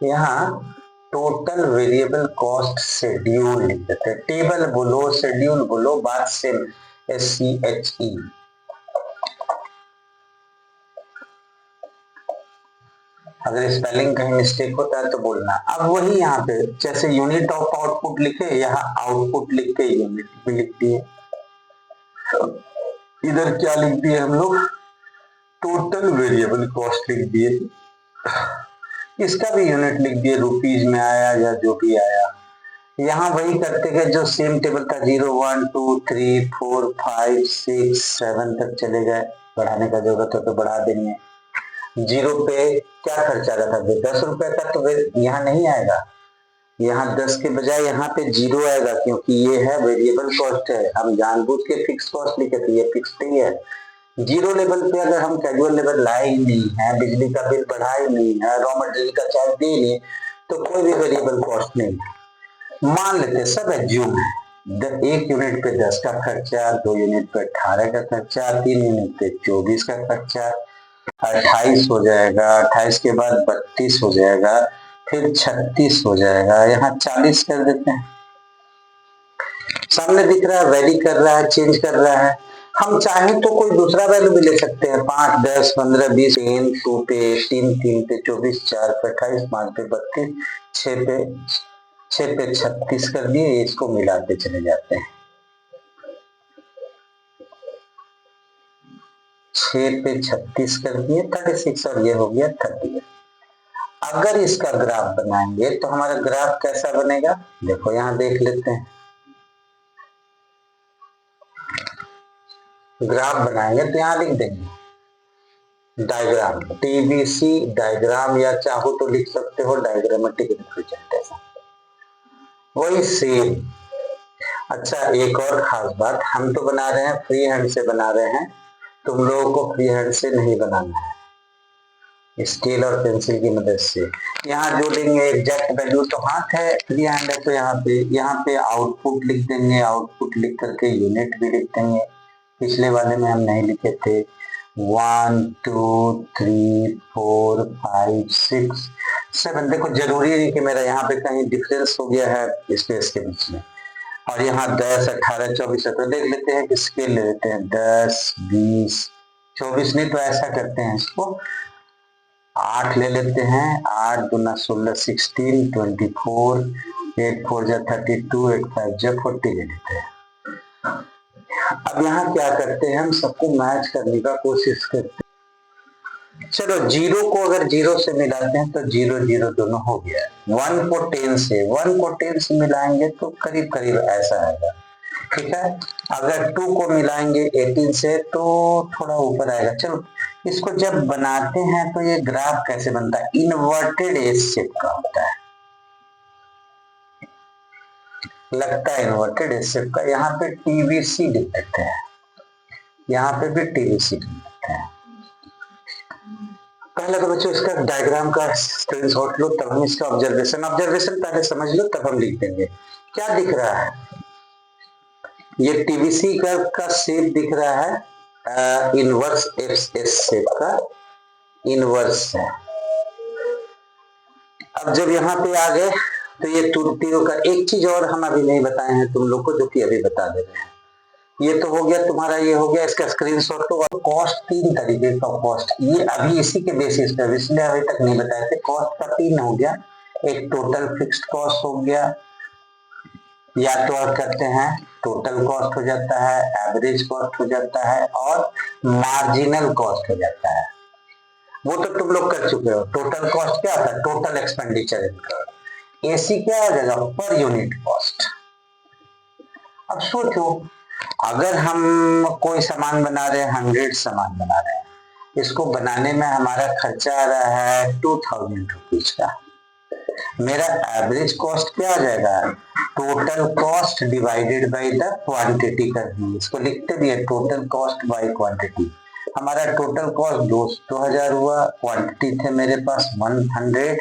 यहाँ टोटल वेरिएबल कॉस्ट शेड्यूल लिख देते हैं। टेबल बोलो, शेड्यूल बोलो, बात सेम, SCHE। अगर स्पेलिंग कहीं मिस्टेक होता है तो बोलना। अब वही यहाँ पे जैसे यूनिट ऑफ आउटपुट लिखे, यहाँ आउटपुट लिख के यूनिट भी लिख दिए। इधर क्या लिख दिए हम लोग? टोटल वेरिएबल कॉस्ट लिख दिए। इसका भी यूनिट लिख दिए, रुपीज में आया या जो भी आया। यहाँ वही करते गए जो सेम टेबल था, 0 1 2 3 4 5 6 7 तक चले गए। बढ़ाने का जरूरत है तो बढ़ा देंगे। 0 पे क्या खर्चा रहता है? 10 रुपए का, तो यहाँ नहीं आएगा। यहाँ 10 के बजाय यहाँ पे 0 आएगा, क्योंकि ये है वेरिएबल कॉस्ट है। हम जानबूझ के फिक्स कॉस्ट लिखे थे, ये फिक्स नहीं है। 0 लेवल पे अगर हम कैजुअल लेवल लाए ही नहीं है, बिजली का बिल बढ़ा ही नहीं है, रॉ मटेरियल का चार्ज दे नहीं, तो कोई भी वेरिएबल कॉस्ट नहीं है। मान लेते सब एज्यूम है, 1 यूनिट पे 10 का खर्चा, 2 यूनिट पे 18 का खर्चा, 3 यूनिट पे 24 का खर्चा, 28 हो जाएगा, 28 के बाद 32 हो जाएगा, फिर 36 हो जाएगा, यहाँ 40 कर देते हैं। सामने दिख रहा है, वेरी कर रहा है, चेंज कर रहा है। हम चाहें तो कोई दूसरा वैल्यू भी ले सकते हैं, 5 10 15 20, 3 2 पे 3 3 पे 24, 4 पे 28, 5 पे 32, 6 पे 36 कर दिए। इसको मिलाते चले जाते हैं। 6 पे 36 कर दिए, 36, और ये हो गया 30। अगर इसका ग्राफ बनाएंगे तो हमारा ग्राफ कैसा बनेगा? देखो यहाँ देख लेते हैं। ग्राफ बनाएंगे तो यहाँ लिख देंगे डायग्राम, TBC डायग्राम, या चाहो तो लिख सकते हो डायग्रामेटिक रिप्रेजेंटेशन, वही सेम। अच्छा, एक और खास बात, हम तो बना रहे हैं फ्री हैंड से बना रहे हैं, तुम लोगों को फ्री हैंड से नहीं बनाना है, स्केल और पेंसिल की मदद से। यहाँ जो देंगे एग्जैक्ट वैल्यू, तो हाथ है, फ्री हैंड है, तो यहाँ पे आउटपुट लिख देंगे। आउटपुट लिख करके यूनिट भी लिख देंगे। पिछले वाले में हम नहीं लिखे थे। 1 2 3 4 5 6 7। देखो जरूरी है कि मेरा यहाँ पे कहीं डिफरेंस हो गया है स्पेस के बीच में, और यहाँ 10 18 24 17। देख लेते हैं कि स्केल ले लेते हैं, 10 20 24 नहीं तो ऐसा करते हैं, इसको 8 ले लेते हैं। 8 दूना 16 16 24, 8 4 जा 32, 8 5 जा 40 ले लेते हैं। अब यहाँ क्या करते हैं, हम सबको मैच करने का कोशिश करते हैं। चलो 0 को अगर 0 से मिलाते हैं तो 0 0 दोनों हो गया। 1 को 10 से मिलाएंगे तो करीब करीब ऐसा आएगा, ठीक है। अगर 2 को मिलाएंगे 18 से तो थोड़ा ऊपर आएगा। चलो इसको जब बनाते हैं तो ये ग्राफ कैसे बनता है? इन्वर्टेड एस शेप का होता है, लगता है इन्वर्टेड एस शेप का। यहाँ पे TBC लिख देते हैं, यहाँ पे भी TBC लिख देते हैं। पहले तो बच्चों इसका डायग्राम का स्क्रीनशॉट लो, तब हम इसका ऑब्जर्वेशन पहले समझ लो, तब हम लिख देंगे। क्या दिख रहा है? ये TBC का शेप दिख रहा है, इनवर्स एस शेप का इनवर्स है। अब जब यहाँ पे आ गए तो ये तीनों का एक चीज और हम अभी नहीं बताए हैं तुम लोग को, जो कि अभी बता दे रहे हैं। ये तो हो गया तुम्हारा, ये हो गया इसका स्क्रीनशॉट। तो कॉस्ट तीन तरीके का कॉस्ट, ये अभी इसी के बेसिस पे, इसलिए अभी तक नहीं बताए थे। कॉस्ट का तीन हो गया, एक टोटल फिक्स्ड कॉस्ट हो गया, या तो आप करते हैं टोटल कॉस्ट हो जाता है, एवरेज कॉस्ट हो जाता है, और मार्जिनल कॉस्ट हो जाता है। वो तो तुम लोग कर चुके हो। टोटल कॉस्ट क्या होता है? Total expenditure incurred. एसी क्या आ जाएगा? Per unit cost. अब सोचो, अगर हम कोई सामान बना रहे हैं, 100 सामान बना रहे हैं, इसको बनाने में हमारा खर्चा आ रहा है 2000 रुपीज का। मेरा एवरेज कॉस्ट क्या आ जाएगा? Total cost divided by the quantity कर दी, इसको लिखते भी है टोटल कॉस्ट बाय क्वांटिटी। हमारा टोटल कॉस्ट 2000 हुआ, क्वांटिटी थे मेरे पास 100।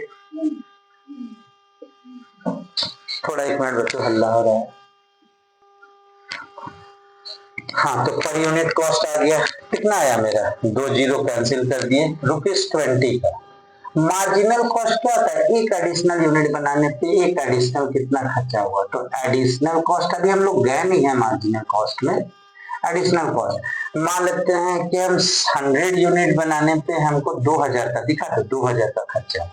थोड़ा एक मिनट बच्चों, हल्ला हो रहा है। हाँ, तो पर यूनिट कॉस्ट आ गया, कितना आया मेरा? 2 जीरो कैंसिल कर दिए, ₹20 का। मार्जिनल कॉस्ट क्या होता है? एक एडिशनल यूनिट बनाने पे एक एडिशनल कितना खर्चा हुआ। तो एडिशनल कॉस्ट अभी हम लोग गए नहीं है मार्जिनल कॉस्ट में। एडिशनल कॉस्ट मान लेते हैं कि हम 100 यूनिट बनाने पे हमको 2000 का दिखा, तो 2000 का खर्चा।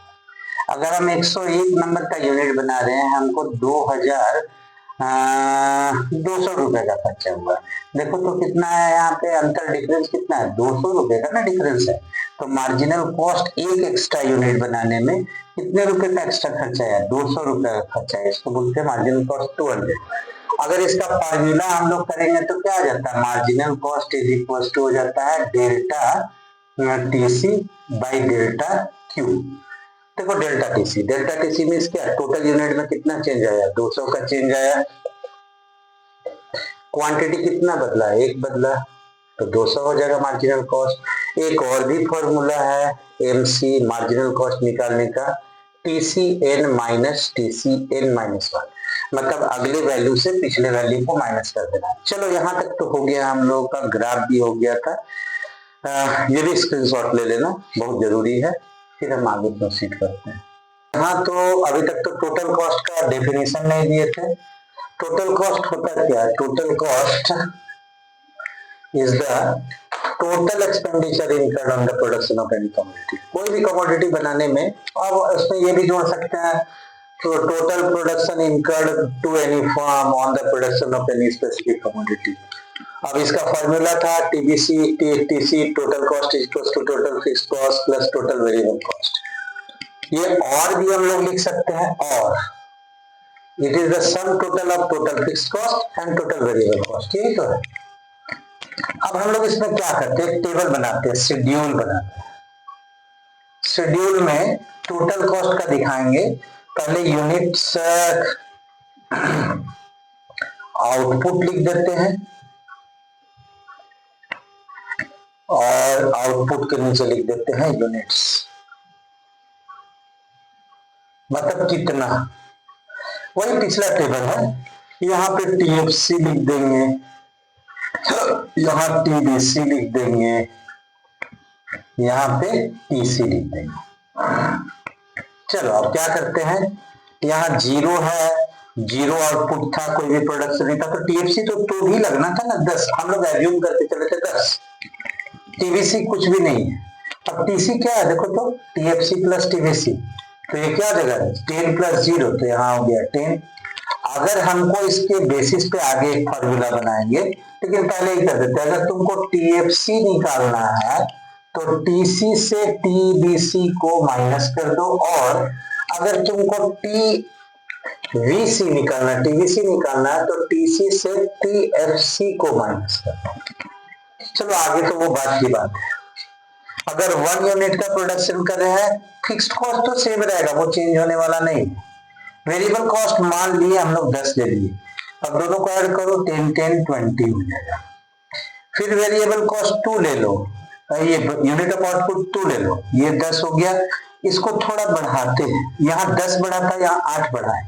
अगर हम 101 नंबर का यूनिट बना रहे हैं, हमको 200 रुपए का खर्चा हुआ। देखो तो कितना है यहाँ पे अंतर, डिफरेंस कितना है? 200 रुपए का ना डिफरेंस है। तो मार्जिनल कॉस्ट एक एक्स्ट्रा यूनिट बनाने में कितने रुपए का एक्स्ट्रा खर्चा है? 200 रुपए का खर्चा है। इसको बोलते हैं मार्जिनल कॉस्ट 200। अगर इसका फॉर्मूला हम लोग करेंगे तो क्या आ जाता है? Marginal cost is equal to हो जाता है delta TC by delta Q. देखो डेल्टा टीसी मीन्स क्या? टोटल यूनिट में कितना चेंज आया? 200 का चेंज आया। क्वांटिटी कितना बदला? एक बदला, तो 200 हो जाएगा मार्जिनल कॉस्ट। एक और भी फॉर्मूला है एमसी मार्जिनल कॉस्ट निकालने का, TCN माइनस TCN माइनस 1, मतलब अगले वैल्यू से पिछले वैल्यू को माइनस कर देना। चलो यहाँ तक तो हो गया, हम लोगों का ग्राफ भी हो गया था। ये भी स्क्रीनशॉट ले लेना, बहुत जरूरी है। फिर हम आगे प्रोसीड करते हैं। यहाँ तो अभी तक तो टोटल कॉस्ट का डेफिनेशन नहीं दिए थे। टोटल कॉस्ट होता क्या है? Total cost is the total expenditure incurred on the production of any commodity. कोई भी कमोडिटी बनाने में, अब उसमें ये भी जोड़ सकते हैं, तो total production incurred to any firm on the production of any specific commodity. अब इसका फॉर्मूला था TC total cost equals to total fixed cost plus total variable cost. ये और भी हम लोग लिख सकते हैं, और it is the sum total of total fixed cost and total variable cost. यही तो है। अब हम लोग इसमें क्या करते हैं? टेबल बनाते हैं, शेड्यूल बनाते हैं। शेड्यूल में टोटल कॉस्ट का दिखाएंगे। पहले यूनिट्स आउटपुट लिख देते हैं, और आउटपुट के नीचे लिख देते हैं यूनिट्स, मतलब कितना। वही पिछला टेबल है। यहाँ पे TFC लिख देंगे, यहाँ TDC लिख देंगे, यहाँ पे TC लिख देंगे। चलो अब क्या करते हैं? यहाँ 0 है, 0 आउटपुट था, कोई भी प्रोडक्शन नहीं था, तो TFC तो भी लगना था ना 10। हम लोग एज्यूम करके चले थे 10। TVC कुछ भी नहीं है। अब TC क्या है? देखो तो TFC प्लस TVC, तो ये क्या जगह है? 10 प्लस 0, तो यहाँ हो गया 10। अगर हमको इसके बेसिस पे आगे एक फॉर्मूला बनाएंगे, लेकिन पहले ही कर देते हैं। अगर तुमको TFC निकालना है तो TC से TBC को माइनस कर दो, और अगर तुमको TVC निकालना है तो TC से TFC को माइनस कर दो। चलो आगे तो वो बात की बात है। अगर 1 यूनिट का प्रोडक्शन कर रहे हैं, फिक्स्ड कॉस्ट तो सेम रहेगा, वो चेंज होने वाला नहीं। वेरिएबल कॉस्ट मान लिए हम लोग 10 ले लिए, अब दोनों को ऐड करो 10 10 20 हो जाएगा। फिर वेरिएबल कॉस्ट 2 ले लो, ये यूनिट ऑफ आउटपुट 2 ले लो, ये 10 हो गया। इसको थोड़ा बढ़ाते हैं, यहाँ 10 बढ़ा था, यहाँ 8 बढ़ाए,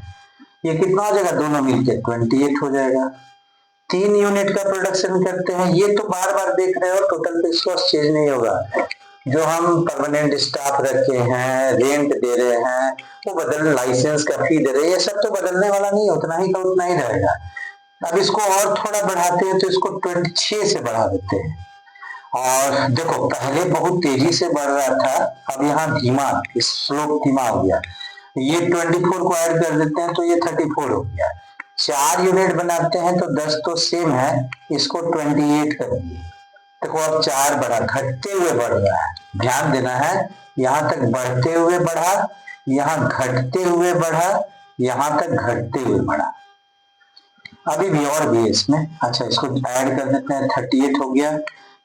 ये कितना हो जाएगा? दोनों मिलके 28 हो जाएगा। 3 यूनिट का प्रोडक्शन करते हैं, ये तो बार बार देख रहे हो, टोटल फिक्स्ड कॉस्ट चेंज नहीं होगा, जो हम परमानेंट स्टाफ रखे हैं, रेंट दे रहे हैं, वो बदल, लाइसेंस का फी दे रहे हैं, ये सब तो बदलने वाला नहीं, उतना ही का उतना ही रहेगा। अब इसको और थोड़ा बढ़ाते हैं तो इसको 26 से बढ़ा देते हैं। और देखो पहले बहुत तेजी से बढ़ रहा था, अब यहाँ धीमा, स्लोप धीमा हो गया। ये 24 को ऐड कर देते हैं तो ये 34 हो गया। 4 यूनिट बनाते हैं तो 10 तो सेम है, इसको 28 कर दिए। देखो अब 4 बढ़ा, घटते हुए बढ़ रहा है, ध्यान देना है। यहाँ तक बढ़ते हुए बढ़ा, यहाँ घटते हुए बढ़ा, यहाँ तक घटते हुए बढ़ा। अभी भी और भी है इसमें। अच्छा इसको ऐड कर देते हैं, 38 हो गया।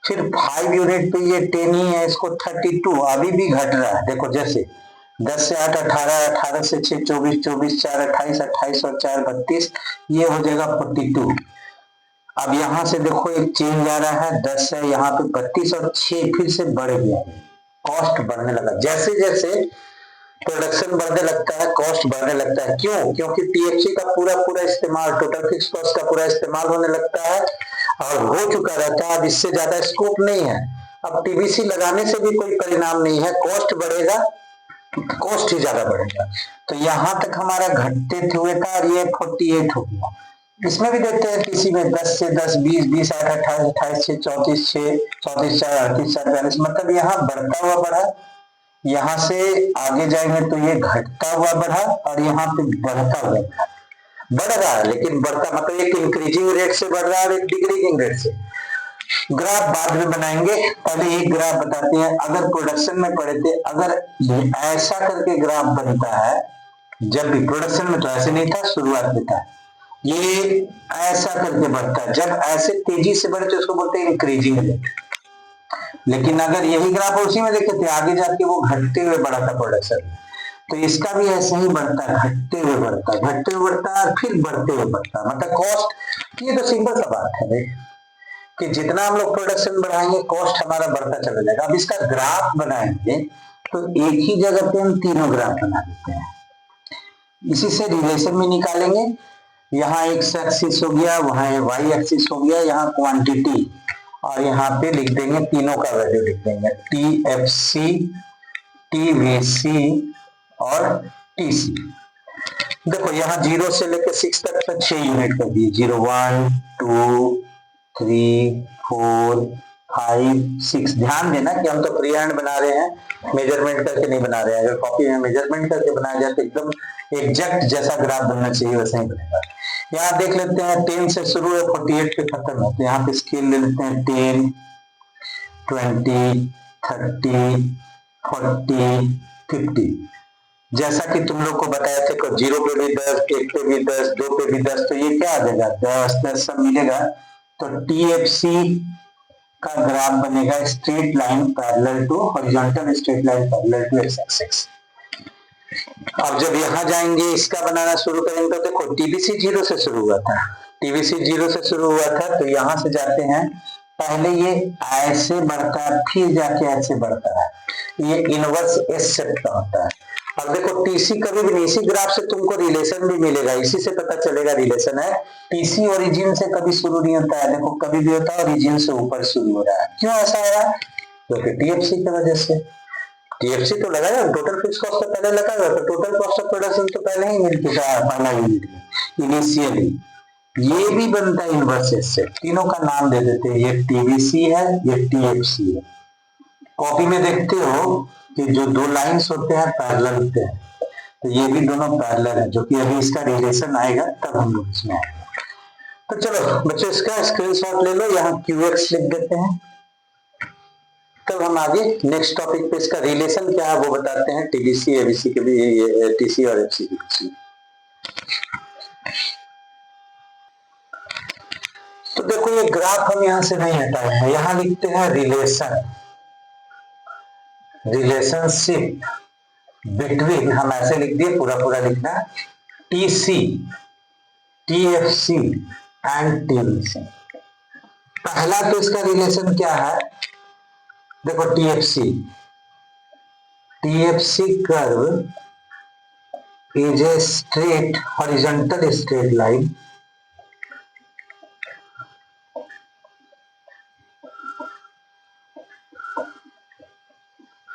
फिर 5 यूनिट पे ये 10 ही है, इसको 32, अभी भी घट रहा है। देखो जैसे 10 से 8 18, 18 से 6 24, 24 4 28, 28 और 4 32, ये हो जाएगा 42। अब यहाँ से देखो एक चेंज आ रहा है, 10 है, यहाँ पे 32 और 6 फिर से बढ़ गया, कॉस्ट बढ़ने लगा। जैसे जैसे प्रोडक्शन बढ़ने लगता है, कॉस्ट बढ़ने लगता है। क्यों? क्योंकि टीएफसी का पूरा पूरा इस्तेमाल, टोटल फिक्स कॉस्ट का पूरा इस्तेमाल होने लगता है और हो चुका रहता है। अब इससे ज्यादा स्कोप नहीं है, अब टीबीसी लगाने से भी कोई परिणाम नहीं है, कॉस्ट बढ़ेगा, कॉस्ट ही ज्यादा बढ़ेगा। तो यहाँ तक हमारा घटते हुए था और ये 48 हो गया। इसमें भी देखते हैं किसी में 10 से 10, 20, 20 8, 28, 28 6, 34 6, 34 4, 38 4, 42, मतलब यहाँ बढ़ता हुआ बढ़ा। यहाँ से आगे जाएंगे तो ये घटता हुआ बढ़ा और यहाँ पे बढ़ता हुआ बढ़ा। बढ़ रहा है लेकिन बढ़ता, मतलब एक इंक्रीजिंग रेट से बढ़ रहा है और एक डिक्रीजिंग रेट से। ग्राफ बाद में बनाएंगे, पहले एक ग्राफ बताते हैं। अगर प्रोडक्शन में पढ़े थे, अगर ऐसा करके ग्राफ बनता है, जब भी प्रोडक्शन में तो ऐसे नहीं था, शुरुआत में था, ये ऐसा करके बढ़ता है। जब ऐसे तेजी से बढ़े तो उसको बोलते हैं इंक्रीजिंग रेट। लेकिन अगर यही ग्राफ उसी में देखे थे, आगे जाके वो घटते हुए बढ़ा था प्रोडक्शन, तो इसका भी ऐसे ही बढ़ता है, घटते हुए बढ़ता है, घटते हुए बढ़ता है और फिर बढ़ते हुए बढ़ता है। मतलब कॉस्ट, ये तो सिंपल सा बात है भाई कि जितना हम लोग प्रोडक्शन बढ़ाएंगे कॉस्ट हमारा बढ़ता चला जाएगा। अब इसका ग्राफ बनाएंगे तो एक ही जगह पे हम तीनों ग्राफ बना देते हैं, इसी से रिलेशन भी निकालेंगे। यहाँ एक्स एक्सिस हो गया, वहां वाई एक्सिस हो गया, यहाँ क्वांटिटी, और यहाँ पे लिख देंगे तीनों का वैल्यू लिख देंगे, T F C, T V C और टी सी। देखो यहाँ 0 से लेकर 6 तक का 6 यूनिट कर दिए, 0 1 2 3 4 5 6। ध्यान देना कि हम तो फ्री हैंड बना रहे हैं, मेजरमेंट करके नहीं बना रहे हैं। अगर कॉपी में मेजरमेंट करके बनाया जाए तो एकदम एग्जैक्ट जैसा ग्राफ बनना चाहिए वैसा ही बनेगा। यहाँ देख लेते हैं 10 से शुरू है, 48 पे खत्म है, तो यहाँ पे स्केल ले लेते हैं 10 20 30 40 50। जैसा कि तुम लोग को बताया थे, 0 पे भी 10, 1 पे भी 10, 2 पे भी 10, तो ये क्या आ जाएगा, 10 10 सब मिलेगा। तो टीएफसी का ग्राफ बनेगा straight line parallel to horizontal, straight line parallel to X axis. अब जब यहाँ जाएंगे इसका बनाना शुरू करेंगे तो देखो टीबीसी 0 से शुरू हुआ था, टीबीसी 0 से शुरू हुआ था, तो यहाँ से जाते हैं, पहले ये ऐसे बढ़ता है फिर जाके ऐसे बढ़ता है, ये इनवर्स एस सेट का होता है। अब देखो टीसी कभी भी नहीं, इसी ग्राफ से तुमको रिलेशन भी मिलेगा, इसी से पता चलेगा रिलेशन है। टीसी ओरिजिन से कभी शुरू नहीं होता है, देखो कभी भी होता है ओरिजिन से ऊपर शुरू हो रहा है। क्यों ऐसा हो रहा है? क्योंकि टीएफसी की वजह से। टीएफसी तो लगाया, टोटल फिक्स कॉस्ट तो पहले लगा हुआ, तो टोटल कॉस्ट ऑफ प्रोडक्शन तो पहले ही मिल चुका है पहला यूनिट में इनिशियली। ये भी बनता है इनवर्स एस से, तीनों का नाम दे देते हैं, ये टीवीसी है, ये टीएफसी है। कॉपी में देखते हो कि जो दो लाइंस होते हैं पैरेलल होते हैं, तो ये भी दोनों पैरेलल है, जो कि अभी इसका रिलेशन आएगा तब हम लोग इसमें आएंगे। तो चलो बच्चों इसका स्क्रीनशॉट ले लो, यहाँ क्यूएक्स लिख देते हैं, तब हम आगे नेक्स्ट टॉपिक पे इसका रिलेशन क्या है वो बताते हैं, टीबीसी एबीसी के भी, टीसी और एफसी के बीच में। तो देखो ये ग्राफ हम यहां से नहीं हटाए हैं, यहां लिखते हैं रिलेशन, रिलेशनशिप बिटवीन, हम ऐसे लिख दिए, पूरा पूरा लिखना, टीसी, टीएफसी एंड टीबीसी। पहला तो इसका रिलेशन क्या है, देखो TFC, TFC curve is a straight horizontal straight line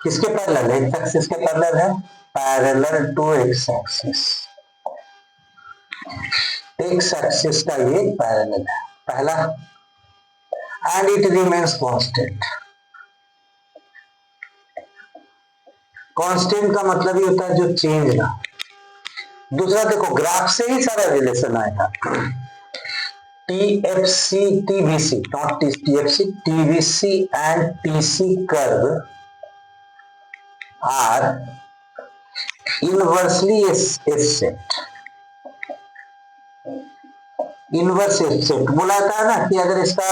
किसके पैरेलल है? एक्स एक्सिस के पैरेलल है, parallel to X axis, X axis का ये पैरेलल है पहला, and it remains constant. Constant का मतलब ये होता है जो चेंज ना। दूसरा देखो, ग्राफ से ही सारा रिलेशन आएगा। TFC, TVC, not TFC, TVC and TC curve are inversely set. Inverse set बोला था ना कि अगर इसका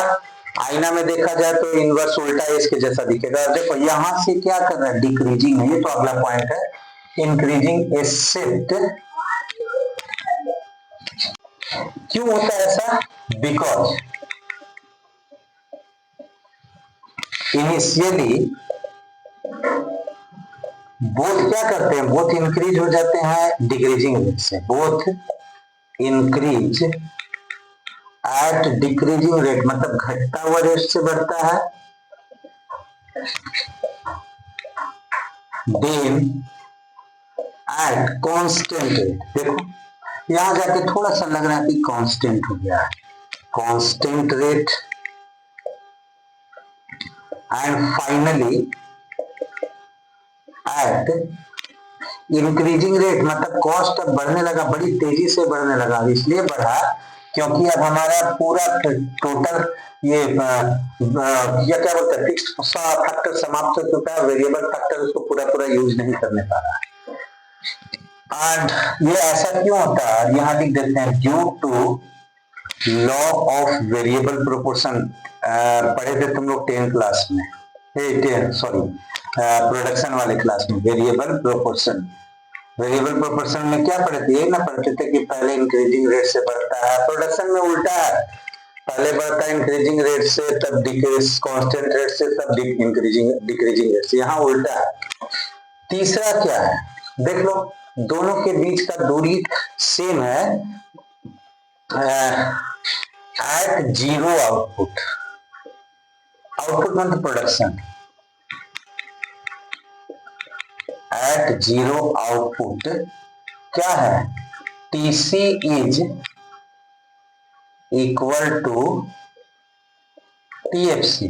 आईना में देखा जाए तो इनवर्स उल्टा इसके जैसा दिखेगा। देखो यहां से क्या कर रहा है, डिक्रीजिंग है, ये तो अगला पॉइंट है, इंक्रीजिंग ए सेट। क्यों होता है ऐसा? बिकॉज इनिशियली बोथ क्या करते हैं, बोथ इंक्रीज हो जाते हैं डिक्रीजिंग रेट से, both increase at decreasing rate, मतलब घटता हुआ रेट से बढ़ता है, देन एट कांस्टेंट रेट। देखो यहां जाके थोड़ा सा लग रहा है कि कांस्टेंट हो गया है, constant rate, and finally at increasing rate, मतलब कॉस्ट अब बढ़ने लगा, बड़ी तेजी से बढ़ने लगा। इसलिए बढ़ा क्योंकि अब हमारा पूरा टोटल ये क्या बोलते हैं, फिक्स्ड फैक्टर समाप्त हो चुका है, वेरिएबल फैक्टर उसको पूरा पूरा यूज नहीं करने पा रहा है। एंड ये ऐसा क्यों होता है, यहां लिख देते हैं, due to law of variable proportion. पढ़े थे तुम लोग 10th क्लास में, सॉरी प्रोडक्शन वाले क्लास में, वेरिएबल प्रोपोर्शन। वेरिएबल प्रोपोर्शन में क्या पढ़ते थे, ये ना पढ़ते थे कि पहले इंक्रीजिंग रेट से बढ़ता है, प्रोडक्शन में उल्टा है, पहले बढ़ता है इंक्रीजिंग रेट से, तब डिक्रीज कांस्टेंट रेट से, तब डिक्रीजिंग रेट से, यहाँ उल्टा है। तीसरा क्या है, देख लो दोनों के बीच का दूरी सेम है एट जीरो आउटपुट, आउटपुट मतलब प्रोडक्शन, एट जीरो आउटपुट क्या है, TC is equal to TFC।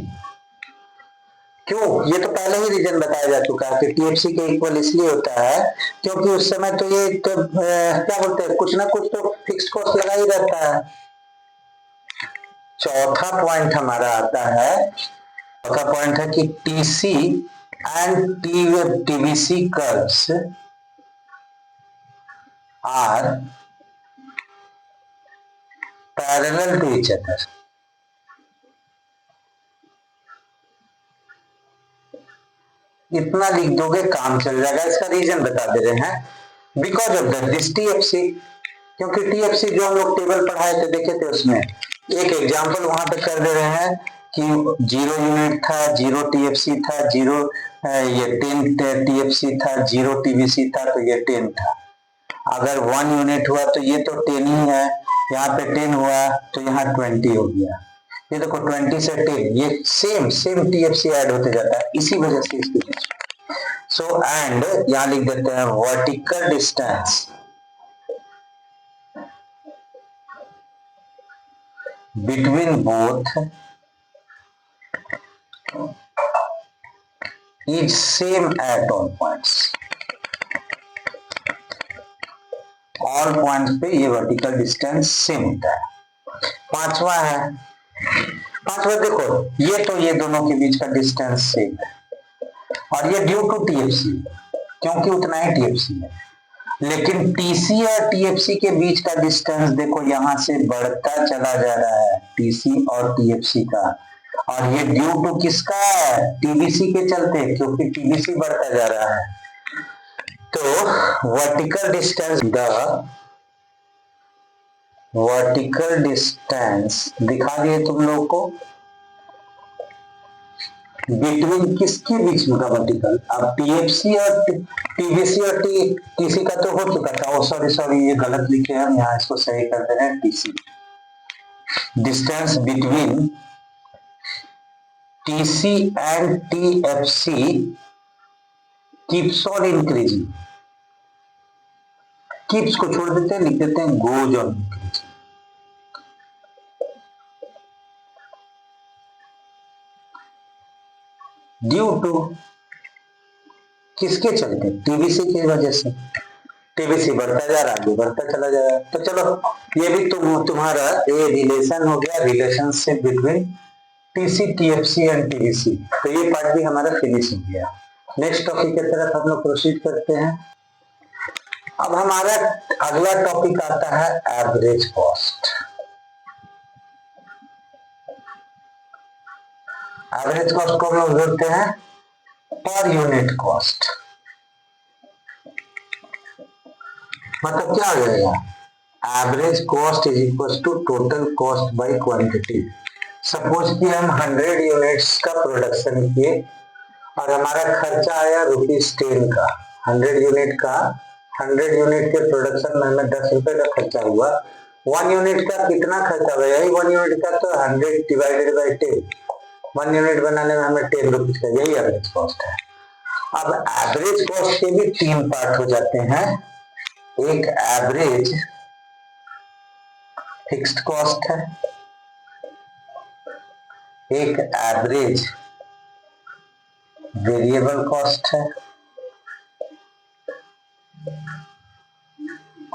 क्यों? ये तो पहले ही रीजन बताया जा चुका है कि TFC के इक्वल इसलिए होता है क्योंकि उस समय तो ये क्या बोलते हैं, कुछ ना कुछ तो फिक्स्ड कॉस्ट लगा ही रहता है। चौथा पॉइंट हमारा आता है, चौथा पॉइंट है कि TC and TVC curves are parallel to each other। इतना लिख दोगे काम चल जाएगा। इसका रीजन बता दे रहे हैं, बिकॉज ऑफ दिस TFC, क्योंकि TFC जो हम लोग टेबल पढ़ाए थे, देखे थे, उसमें एक एग्जांपल वहां पे कर दे रहे हैं कि 0 यूनिट था, 0 TFC था, 0 ये 10 TFC था, 0 TVC था, तो ये 10 था। अगर 1 यूनिट हुआ तो ये तो 10 ही है, यहाँ पे 10 हुआ तो यहाँ 20 हो गया। ये देखो 20 से 10, ये सेम TFC ऐड होते जाता है, इसी वजह से इसकी। सो एंड यहाँ लिख देते हैं vertical distance between both is same at all points. All points पे ये वर्टिकल डिस्टेंस सेम होता है। पांचवा है, पांचवा देखो, ये दोनों के बीच का डिस्टेंस सेम है, और ये ड्यू टू TFC, क्योंकि उतना ही TFC है। लेकिन TC और TFC के बीच का डिस्टेंस देखो यहां से बढ़ता चला जा रहा है, TC और TFC का, और ये ड्यू टू किसका है, TVC के चलते, क्योंकि TVC बढ़ता जा रहा है। तो vertical distance, the vertical distance दिखा दिए तुम लोग को, बिटवीन किसके बीच में का वर्टिकल, अब TFC और TVC और TC का तो हो चुका था। सॉरी ये गलत लिखे हैं, हम यहाँ इसको सही कर दे रहे हैं, TC distance between TC and TFC keeps on increasing, keeps को छोड़ देते हैं, लिख देते हैं goes on increasing. Due to, किसके चलते? टीबीसी की वजह से। टीबीसी बढ़ता जा रहा है, आगे बढ़ता चला जा रहा है। तो चलो ये भी तुम्हारा ये रिलेशन हो गया, relationship between TC, TFC and TBC. तो ये पार्ट भी हमारा फिनिश हो गया। नेक्स्ट टॉपिक की तरफ हम लोग प्रोसीड करते हैं। अब हमारा अगला टॉपिक आता है एवरेज कॉस्ट। एवरेज कॉस्ट को हम लोग बोलते हैं पर यूनिट कॉस्ट। मतलब क्या हो जाएगा? Average cost is equal to total cost by quantity. Suppose कि हम 100 यूनिट्स का प्रोडक्शन किए और हमारा खर्चा आया ₹10 का। 100 यूनिट का, 100 यूनिट के प्रोडक्शन में हमें 10 रुपए का खर्चा हुआ। 1 यूनिट का कितना खर्चा हुआ? यही 1 यूनिट का तो 100 डिवाइडेड बाई 10। 1 यूनिट बनाने में हमें 10 रुपीज का, यही एवरेज कॉस्ट है। अब एवरेज कॉस्ट के भी 3 पार्ट हो जाते हैं। एक एवरेज फिक्स्ड कॉस्ट है, एक एवरेज वेरिएबल कॉस्ट है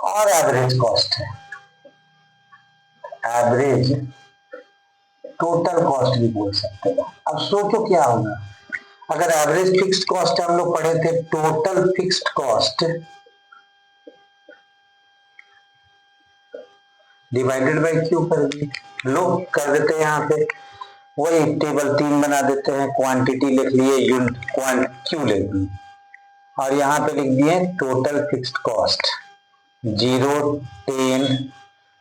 और एवरेज कॉस्ट है। एवरेज टोटल कॉस्ट भी बोल सकते हैं। अब सोचो क्या होगा अगर एवरेज फिक्स्ड कॉस्ट हम लोग पढ़े थे, total fixed cost divided bye Q कर दी। लो कर देते हैं, यहाँ पे वही टेबल 3 बना देते हैं। क्वांटिटी लिख लिए, यूनिट क्यू ले ली और यहाँ पे लिख दिए total fixed cost 0, 10,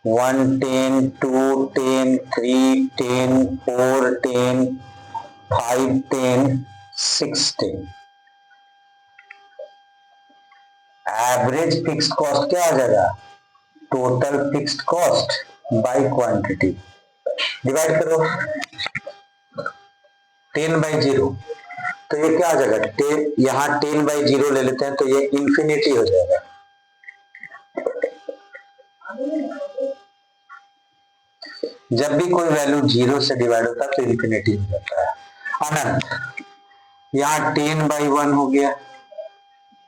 1, 10, 2, 10, 3, 10, 4, 10, 5, 10, 6, 10। Average fixed cost क्या आ जाएगा? Total fixed cost by quantity. Divide करो 10 बाई 0, तो ये क्या आ जाएगा? 10, यहाँ 10 बाई 0 ले लेते हैं तो ये इंफिनिटी हो जाएगा। जब भी कोई वैल्यू 0 से डिवाइड होता है तो इंफिनिटी हो जाता है, अनंत। यहाँ 10 बाई 1 हो गया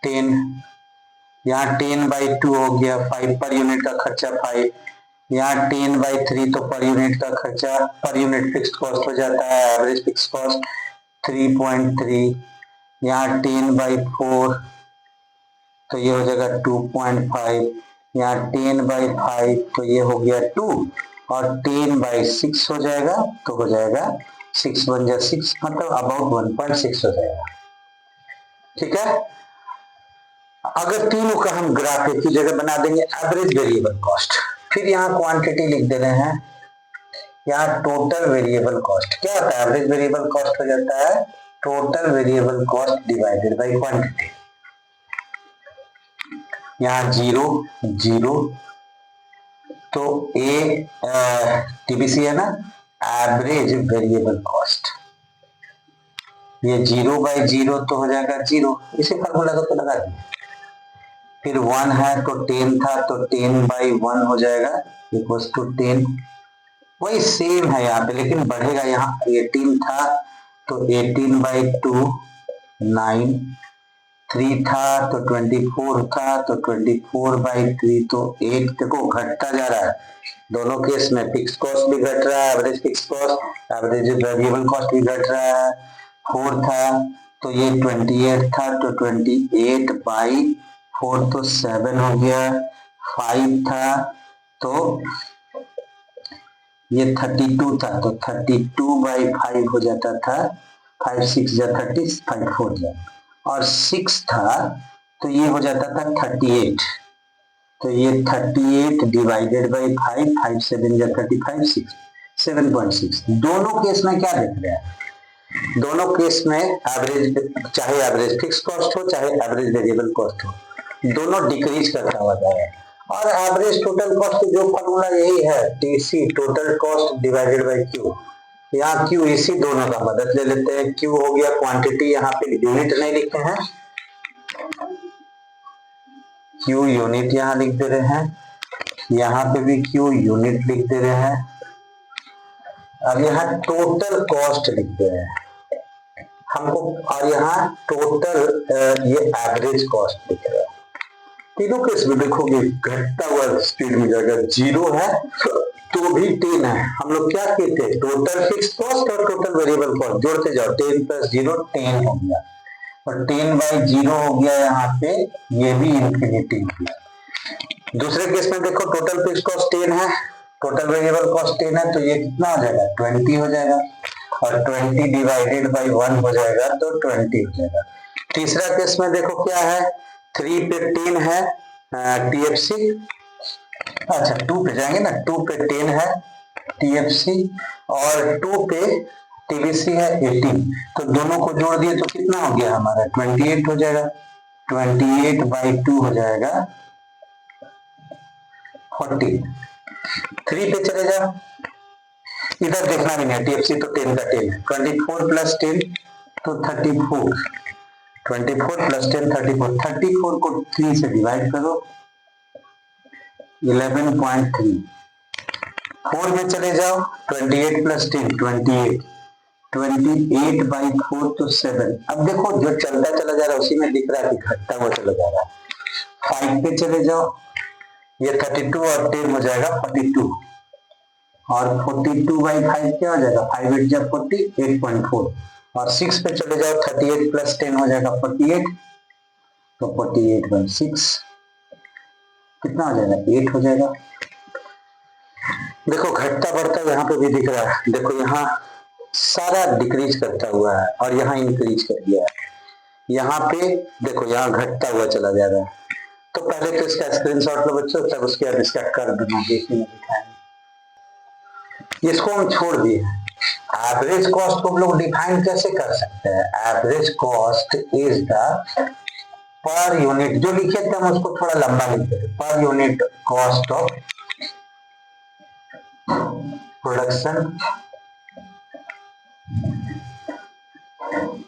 10, यहाँ 10 बाई 2 हो गया 5, पर यूनिट का खर्चा 5। यहाँ 10 बाई 3 तो पर यूनिट का खर्चा, पर यूनिट फिक्स्ड कॉस्ट हो जाता है एवरेज फिक्स्ड कॉस्ट 3.3। यहाँ 10 बाई 4 तो ये हो जाएगा 2.5। यहाँ 10 बाई 5 तो ये हो गया 2 और 10 बाई 6 हो जाएगा तो हो जाएगा 6 बन जा 6, मतलब अबाउट 1.6 हो जाएगा। ठीक है। अगर तीनों का हम ग्राफ एक ही जगह बना देंगे, एवरेज वेरिएबल कॉस्ट, फिर यहाँ क्वांटिटी लिख दे रहे हैं, यहाँ टोटल वेरिएबल कॉस्ट। क्या होता है? एवरेज वेरिएबल कॉस्ट हो जाता है total variable cost divided by quantity. यहाँ 0, 0 तो ए टीबीसी है ना, एवरेज वेरिएबल कॉस्ट। ये 0 बाई 0 तो हो जाएगा 0, इसे फॉर्मूला को तो लगा दिए। फिर 1 है तो 10 था तो 10 बाई 1 हो जाएगा इक्वल टू 10। वही सेम है यहाँ पे, लेकिन बढ़ेगा। यहाँ 18 था तो 18 बाई 2 9, 3 था तो 24 था तो 24 बाई 3 तो 8। देखो घटता जा रहा है दोनों केस में, फिक्स कॉस्ट भी घट रहा है, average fix cost, average variable cost भी घट रहा है। 4 था तो ये 28 था तो 28 बाई 4 तो 7 हो गया। 5 था तो ये 32 था तो 32 बाई 5 हो जाता था, 5 6 जा 30, 5 4 जा, और 6 था तो ये हो जाता था 38, तो ये 38 डिवाइडेड बाई 5, 5 7 जा 35, 6 7.6। दोनों केस में क्या देख रहे हैं? दोनों केस में एवरेज, चाहे एवरेज फिक्स कॉस्ट हो चाहे एवरेज वेरिएबल कॉस्ट हो, दोनों डिक्रीज करता हुआ जा रहा है। और एवरेज टोटल कॉस्ट जो फॉर्मूला यही है, TC total cost divided bye Q. यहाँ क्यू इसी दोनों का मदद ले लेते हैं। क्यू हो गया क्वांटिटी, यहाँ पे यूनिट नहीं लिखते हैं, Q यूनिट यहाँ लिख दे रहे हैं, यहाँ पे भी Q यूनिट लिख दे रहे हैं। अब यहाँ टोटल कॉस्ट लिख दे रहे हैं हमको, और यहाँ टोटल ये एवरेज कॉस्ट लिख रहा है। तीनों केस में देखोगे घटता हुआ स्पीड में जाएगा, 0 है तो भी 10 है। हम लोग क्या कहते हैं, टोटल फिक्स कॉस्ट और टोटल वेरिएबल कॉस्ट जोड़ते जाओ, 10 + 0 10 हो गया, और 10/0 हो गया यहाँ पे, ये भी इंफिनिटी हो गया। दूसरे केस में देखो टोटल फिक्स कॉस्ट 10 है, टोटल वेरिएबल कॉस्ट 10 है, तो ये कितना हो जाएगा, 20 हो जाएगा, और 20 ÷ 1 हो जाएगा तो 20 हो जाएगा। तीसरा केस में देखो क्या है, 3 पे 10 है टीएफसी, अच्छा 2 पे जाएंगे ना, 2 पे 10 है टीएफसी और 2 पे टीबीसी है 18, तो दोनों को जोड़ दिए तो कितना हो गया हमारा, 28 हो जाएगा, 28/2 हो जाएगा 40। 3 पे चले जाओ, इधर देखना भी नहीं, टीएफसी तो 10 का 10 है, 24 + 10 तो 34, 24 + 10 34, 34 को 3 से डिवाइड करो, 11.3। 4 में चले जाओ, 28 + 10 28, 28/4 तो 7। अब देखो जो चलता चला जा रहा है उसी में दिख रहा है कि घटता हुआ चला जा रहा है। 5 पे चले जाओ, ये 32 और 10 हो जाएगा 42, और 42/5 क्या हो जाएगा, 5 8 जा 40, 8.4, और 6 पे चले जाओ, 38 + 10 हो जाएगा 48, तो 48/6 कितना हो जाएगा, 8 हो जाएगा। देखो घटता बढ़ता यहाँ पे भी दिख रहा है, देखो यहाँ सारा डिक्रीज करता हुआ है और यहाँ इंक्रीज कर दिया है, यहाँ पे देखो यहाँ घटता हुआ चला जा रहा है। तो पहले तो इसका स्क्रीनशॉट लो बच्चों, तब उसके बाद इसका कर्व बना के इसमें दिखाएंगे। इसको हम छोड़ दिए। एवरेज कॉस्ट को हम लोग डिफाइन कैसे कर सकते हैं, average cost is the per unit, जो लिखे थे हम उसको थोड़ा लंबा लिखते थे, per unit cost of production,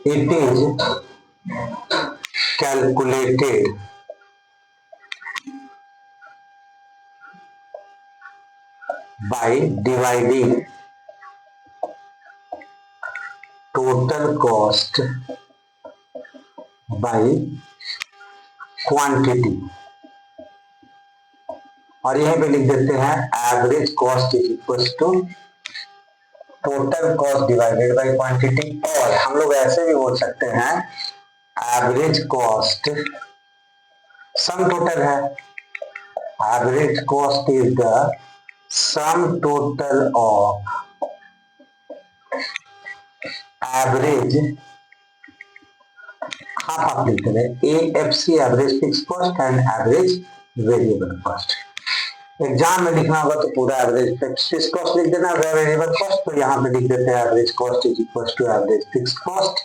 it is calculated by dividing total cost by quantity, और यहीं पे लिख देते हैं average cost is equal to total cost divided by quantity, और हम लोग ऐसे भी बोल सकते हैं एवरेज कॉस्ट सम टोटल है, average cost is the sum total of average, half लिखते हैं AFC average fix cost and average variable cost. Exam में लिखना होगा तो पूरा एवरेज फिक्स कॉस्ट लिख देना, वेरिएबल कॉस्ट तो यहाँ पे लिख देते हैं average cost is equal to average fix cost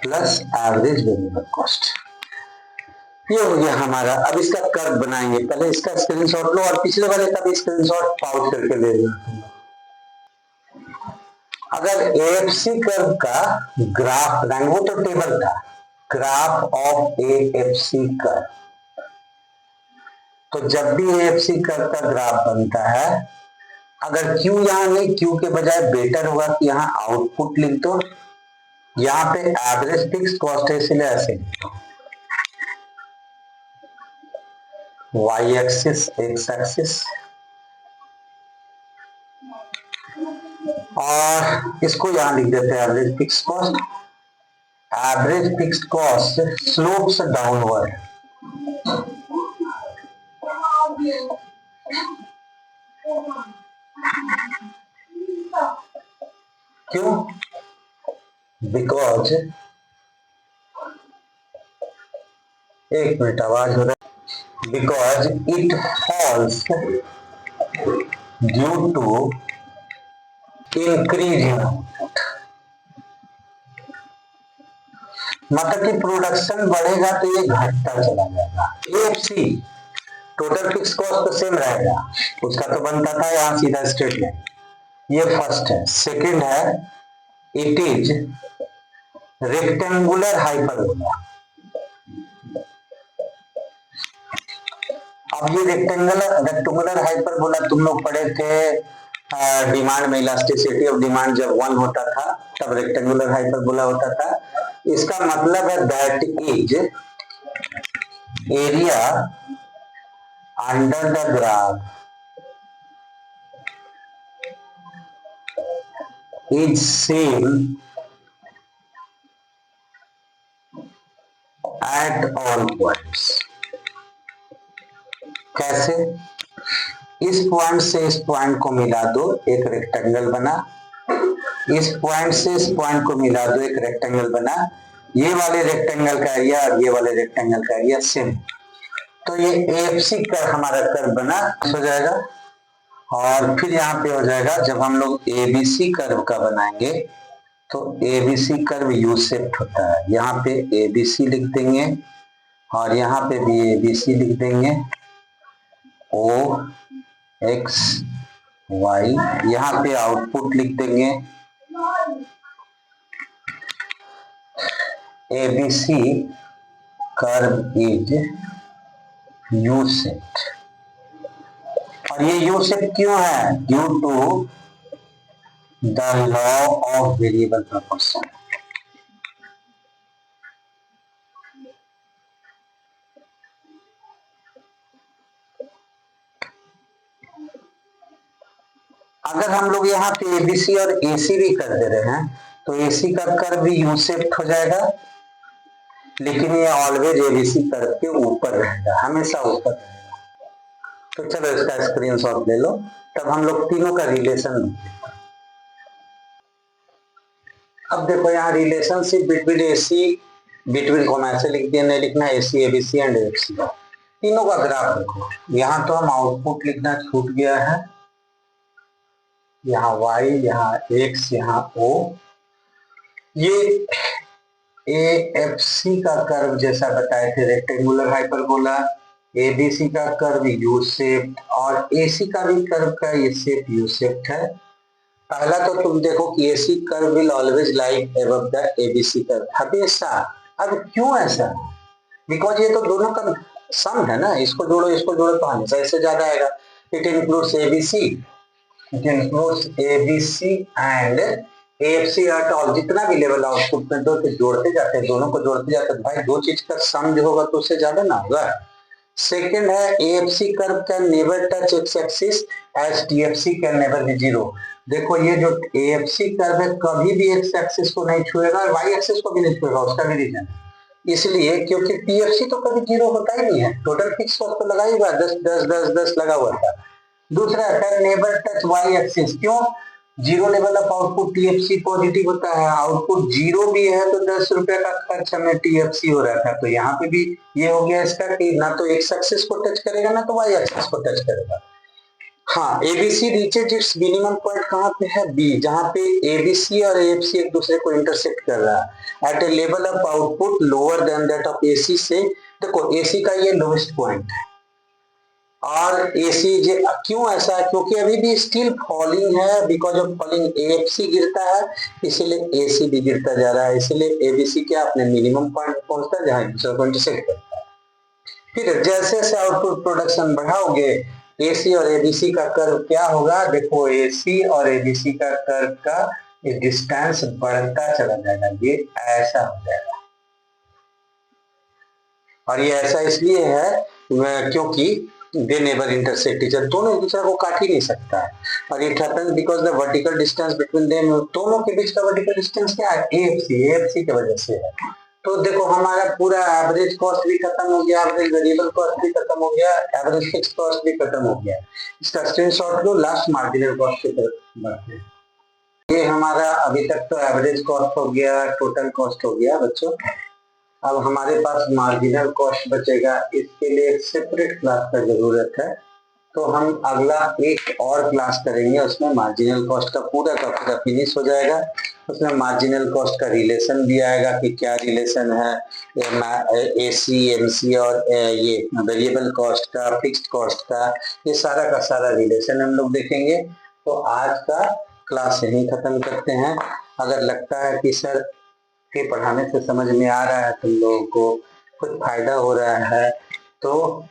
plus average variable cost. ये हो गया हमारा। अब इसका कर्व बनाएंगे, पहले इसका स्क्रीनशॉट लो और पिछले वाले का भी स्क्रीनशॉट पाउच करके ले लेना। अगर एएफसी कर्व का ग्राफ बनाएंगे, वो तो टेबल था, ग्राफ ऑफ एएफसी कर्व, तो जब भी एएफसी कर्व का ग्राफ बनता है, अगर Q यहाँ नहीं, Q के बजाय बेटर होगा कि यहाँ आउटपुट लिख दो, यहाँ पे एवरेज फिक्स कॉस्ट है इसलिए ऐसे y एक्सिस x एक्सिस, और इसको यहाँ लिख देते हैं average fix cost. Average fix cost slopes downward, क्यों, बिकॉज, एक मिनट आवाज हो रहा है, because it falls due to increase in output, मतलब कि प्रोडक्शन बढ़ेगा तो ये घटता चला जाएगा। एएफसी टोटल फिक्स कॉस्ट तो सेम रहेगा, उसका तो बनता था यहाँ सीधा स्ट्रेट लाइन, ये फर्स्ट है। सेकंड है इट इज रेक्टेंगुलर हाइपरबोला, अब ये रेक्टेंगुलर हाइपरबोला तुम लोग पढ़े थे डिमांड में, इलास्टिसिटी ऑफ डिमांड जब 1 होता था तब रेक्टेंगुलर हाइपरबोला होता था। इसका मतलब है that is area under the graph is same at all points. कैसे? इस पॉइंट से इस पॉइंट को मिला दो, एक रेक्टेंगल बना। इस पॉइंट से इस पॉइंट को मिला दो, एक रेक्टेंगल बना। ये वाले रेक्टेंगल का एरिया और ये वाले रेक्टेंगल का एरिया सेम, तो ये एएफसी का हमारा कर्व बना हो जाएगा। और फिर यहाँ पे हो जाएगा, जब हम लोग एबीसी कर्व का बनाएंगे तो एबीसी कर्व यू शेप्ड होता है। यहाँ पे एबीसी लिख देंगे और यहाँ पे भी एबीसी लिख देंगे, ओ एक्स वाई, यहाँ पे आउटपुट लिख देंगे AVC curve is U shaped. और ये यू शेप क्यों है? Due to the law of variable proportion. अगर हम लोग यहाँ पे एबीसी और एसी भी कर दे रहे हैं तो एसी का कर्व भी यू शेप्ड हो जाएगा, लेकिन ये ऑलवेज एबीसी कर्व के ऊपर रहेगा, हमेशा ऊपर रहेगा। तो चलो इसका स्क्रीनशॉट ले लो, तब हम लोग तीनों का रिलेशन। अब देखो यहाँ रिलेशनशिप बिटवीन एसी, बिटवीन को ऐसे लिख दिया, नहीं लिखना एसी एबीसी एंड एफसी, तीनों का ग्राफ देखो। यहाँ तो हम आउटपुट लिखना छूट गया है, यहाँ y, यहाँ x, यहाँ o। ये AFC का कर्व जैसा बताए थे रेक्टेंगुलर हाइपरबोला, ABC का कर्व यू शेप्ड और AC का भी कर्व का ये शेप यू शेप्ड है। पहला तो तुम देखो कि AC curve will always like above the ABC curve, हमेशा। अब क्यों ऐसा? बिकॉज ये तो दोनों का सम है ना, इसको जोड़ो तो हमेशा इससे ज्यादा आएगा। It includes ABC, it includes ABC and AFC at all. जितना भी लेवल आउटपुट में दो जोड़ते जाते हैं, दोनों को जोड़ते जाते हैं, भाई दो चीज का सम जो होगा तो उससे ज्यादा ना होगा। सेकंड है AFC curve can never touch X axis as TFC can never be zero. देखो ये जो AFC कर्व है कभी भी एक्स एक्सिस को नहीं छुएगा और वाई एक्सिस को भी नहीं छुएगा। उसका भी रीजन इसलिए क्योंकि TFC तो कभी जीरो होता ही नहीं है, टोटल फिक्स तो लगा ही हुआ 10 10 10 10 लगा हुआ था। दूसरा है नेवर टच वाई एक्सिस, क्यों? Zero level of output TFC positive होता है, आउटपुट जीरो भी है तो 10 रुपए का खर्च हमें TFC हो रहा था। तो यहाँ पे भी ये हो गया इसका कि ना तो एक्स एक्सिस को टच करेगा ना तो वाई एक्सिस को टच करेगा। हाँ, ABC reaches it's minimum point कहाँ पे है? B, जहाँ पे ABC और AFC एक दूसरे को इंटरसेक्ट कर रहा है at a level of output lower than that of AC से। देखो AC का ये लोएस्ट पॉइंट है और AC क्यों ऐसा है? क्योंकि अभी भी स्टिल फॉलिंग है, बिकॉज ऑफ फॉलिंग AFC गिरता है, इसीलिए AC भी गिरता जा रहा है। इसीलिए ABC क्या अपने मिनिमम पॉइंट पहुंचता है जहां दूसरे को इंटरसेक्ट करता है। फिर जैसे जैसे आउटपुट प्रोडक्शन बढ़ाओगे AC और ABC का कर्व क्या होगा? देखो AC और ABC का कर्व का डिस्टेंस बढ़ता चला जाएगा, ये ऐसा हो जाएगा। और ये ऐसा इसलिए है क्योंकि they never intersect each other, दोनों एक दूसरे को काट ही नहीं सकता है। और it happens because the vertical distance between them, दोनों के बीच का वर्टिकल डिस्टेंस क्या है? AFC की वजह से है। तो देखो हमारा पूरा एवरेज कॉस्ट भी खत्म हो गया, एवरेज वेरिएबल कॉस्ट भी खत्म हो गया, एवरेज फिक्स कॉस्ट भी खत्म हो गया। इसका स्क्रीनशॉट लो, लास्ट मार्जिनल कॉस्ट की तरफ बढ़ते हैं। ये हमारा अभी तक तो एवरेज कॉस्ट हो गया, टोटल कॉस्ट हो गया बच्चों। अब हमारे पास मार्जिनल कॉस्ट बचेगा, इसके लिए एक सेपरेट क्लास का जरूरत है। तो हम अगला एक और क्लास करेंगे, उसमें मार्जिनल कॉस्ट का पूरा फिनिश हो जाएगा। उसमें मार्जिनल कॉस्ट का रिलेशन भी आएगा कि क्या रिलेशन है AC, MC और ये वेरिएबल कॉस्ट का, फिक्स्ड कॉस्ट का, ये सारा का सारा रिलेशन हम लोग देखेंगे। तो आज का क्लास यहीं खत्म करते हैं। अगर लगता है कि सर के पढ़ाने से समझ में आ रहा है, तुम लोगों को कुछ फायदा हो रहा है, तो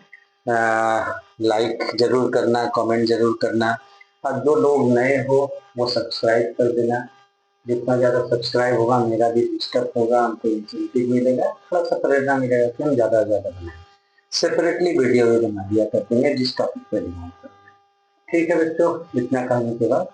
लाइक जरूर करना, कमेंट जरूर करना, और जो लोग नए हो वो सब्सक्राइब कर देना। जितना ज़्यादा सब्सक्राइब होगा मेरा भी बूस्टअप होगा, हमको इंसेंटिव मिलेगा, थोड़ा सा प्रेरणा मिलेगा कि हम ज़्यादा से ज़्यादा बनाएं। सेपरेटली वीडियो भी बना दिया करते हैं जिस टॉपिक पे बनाना। ठीक है बच्चों, इतना करने के बाद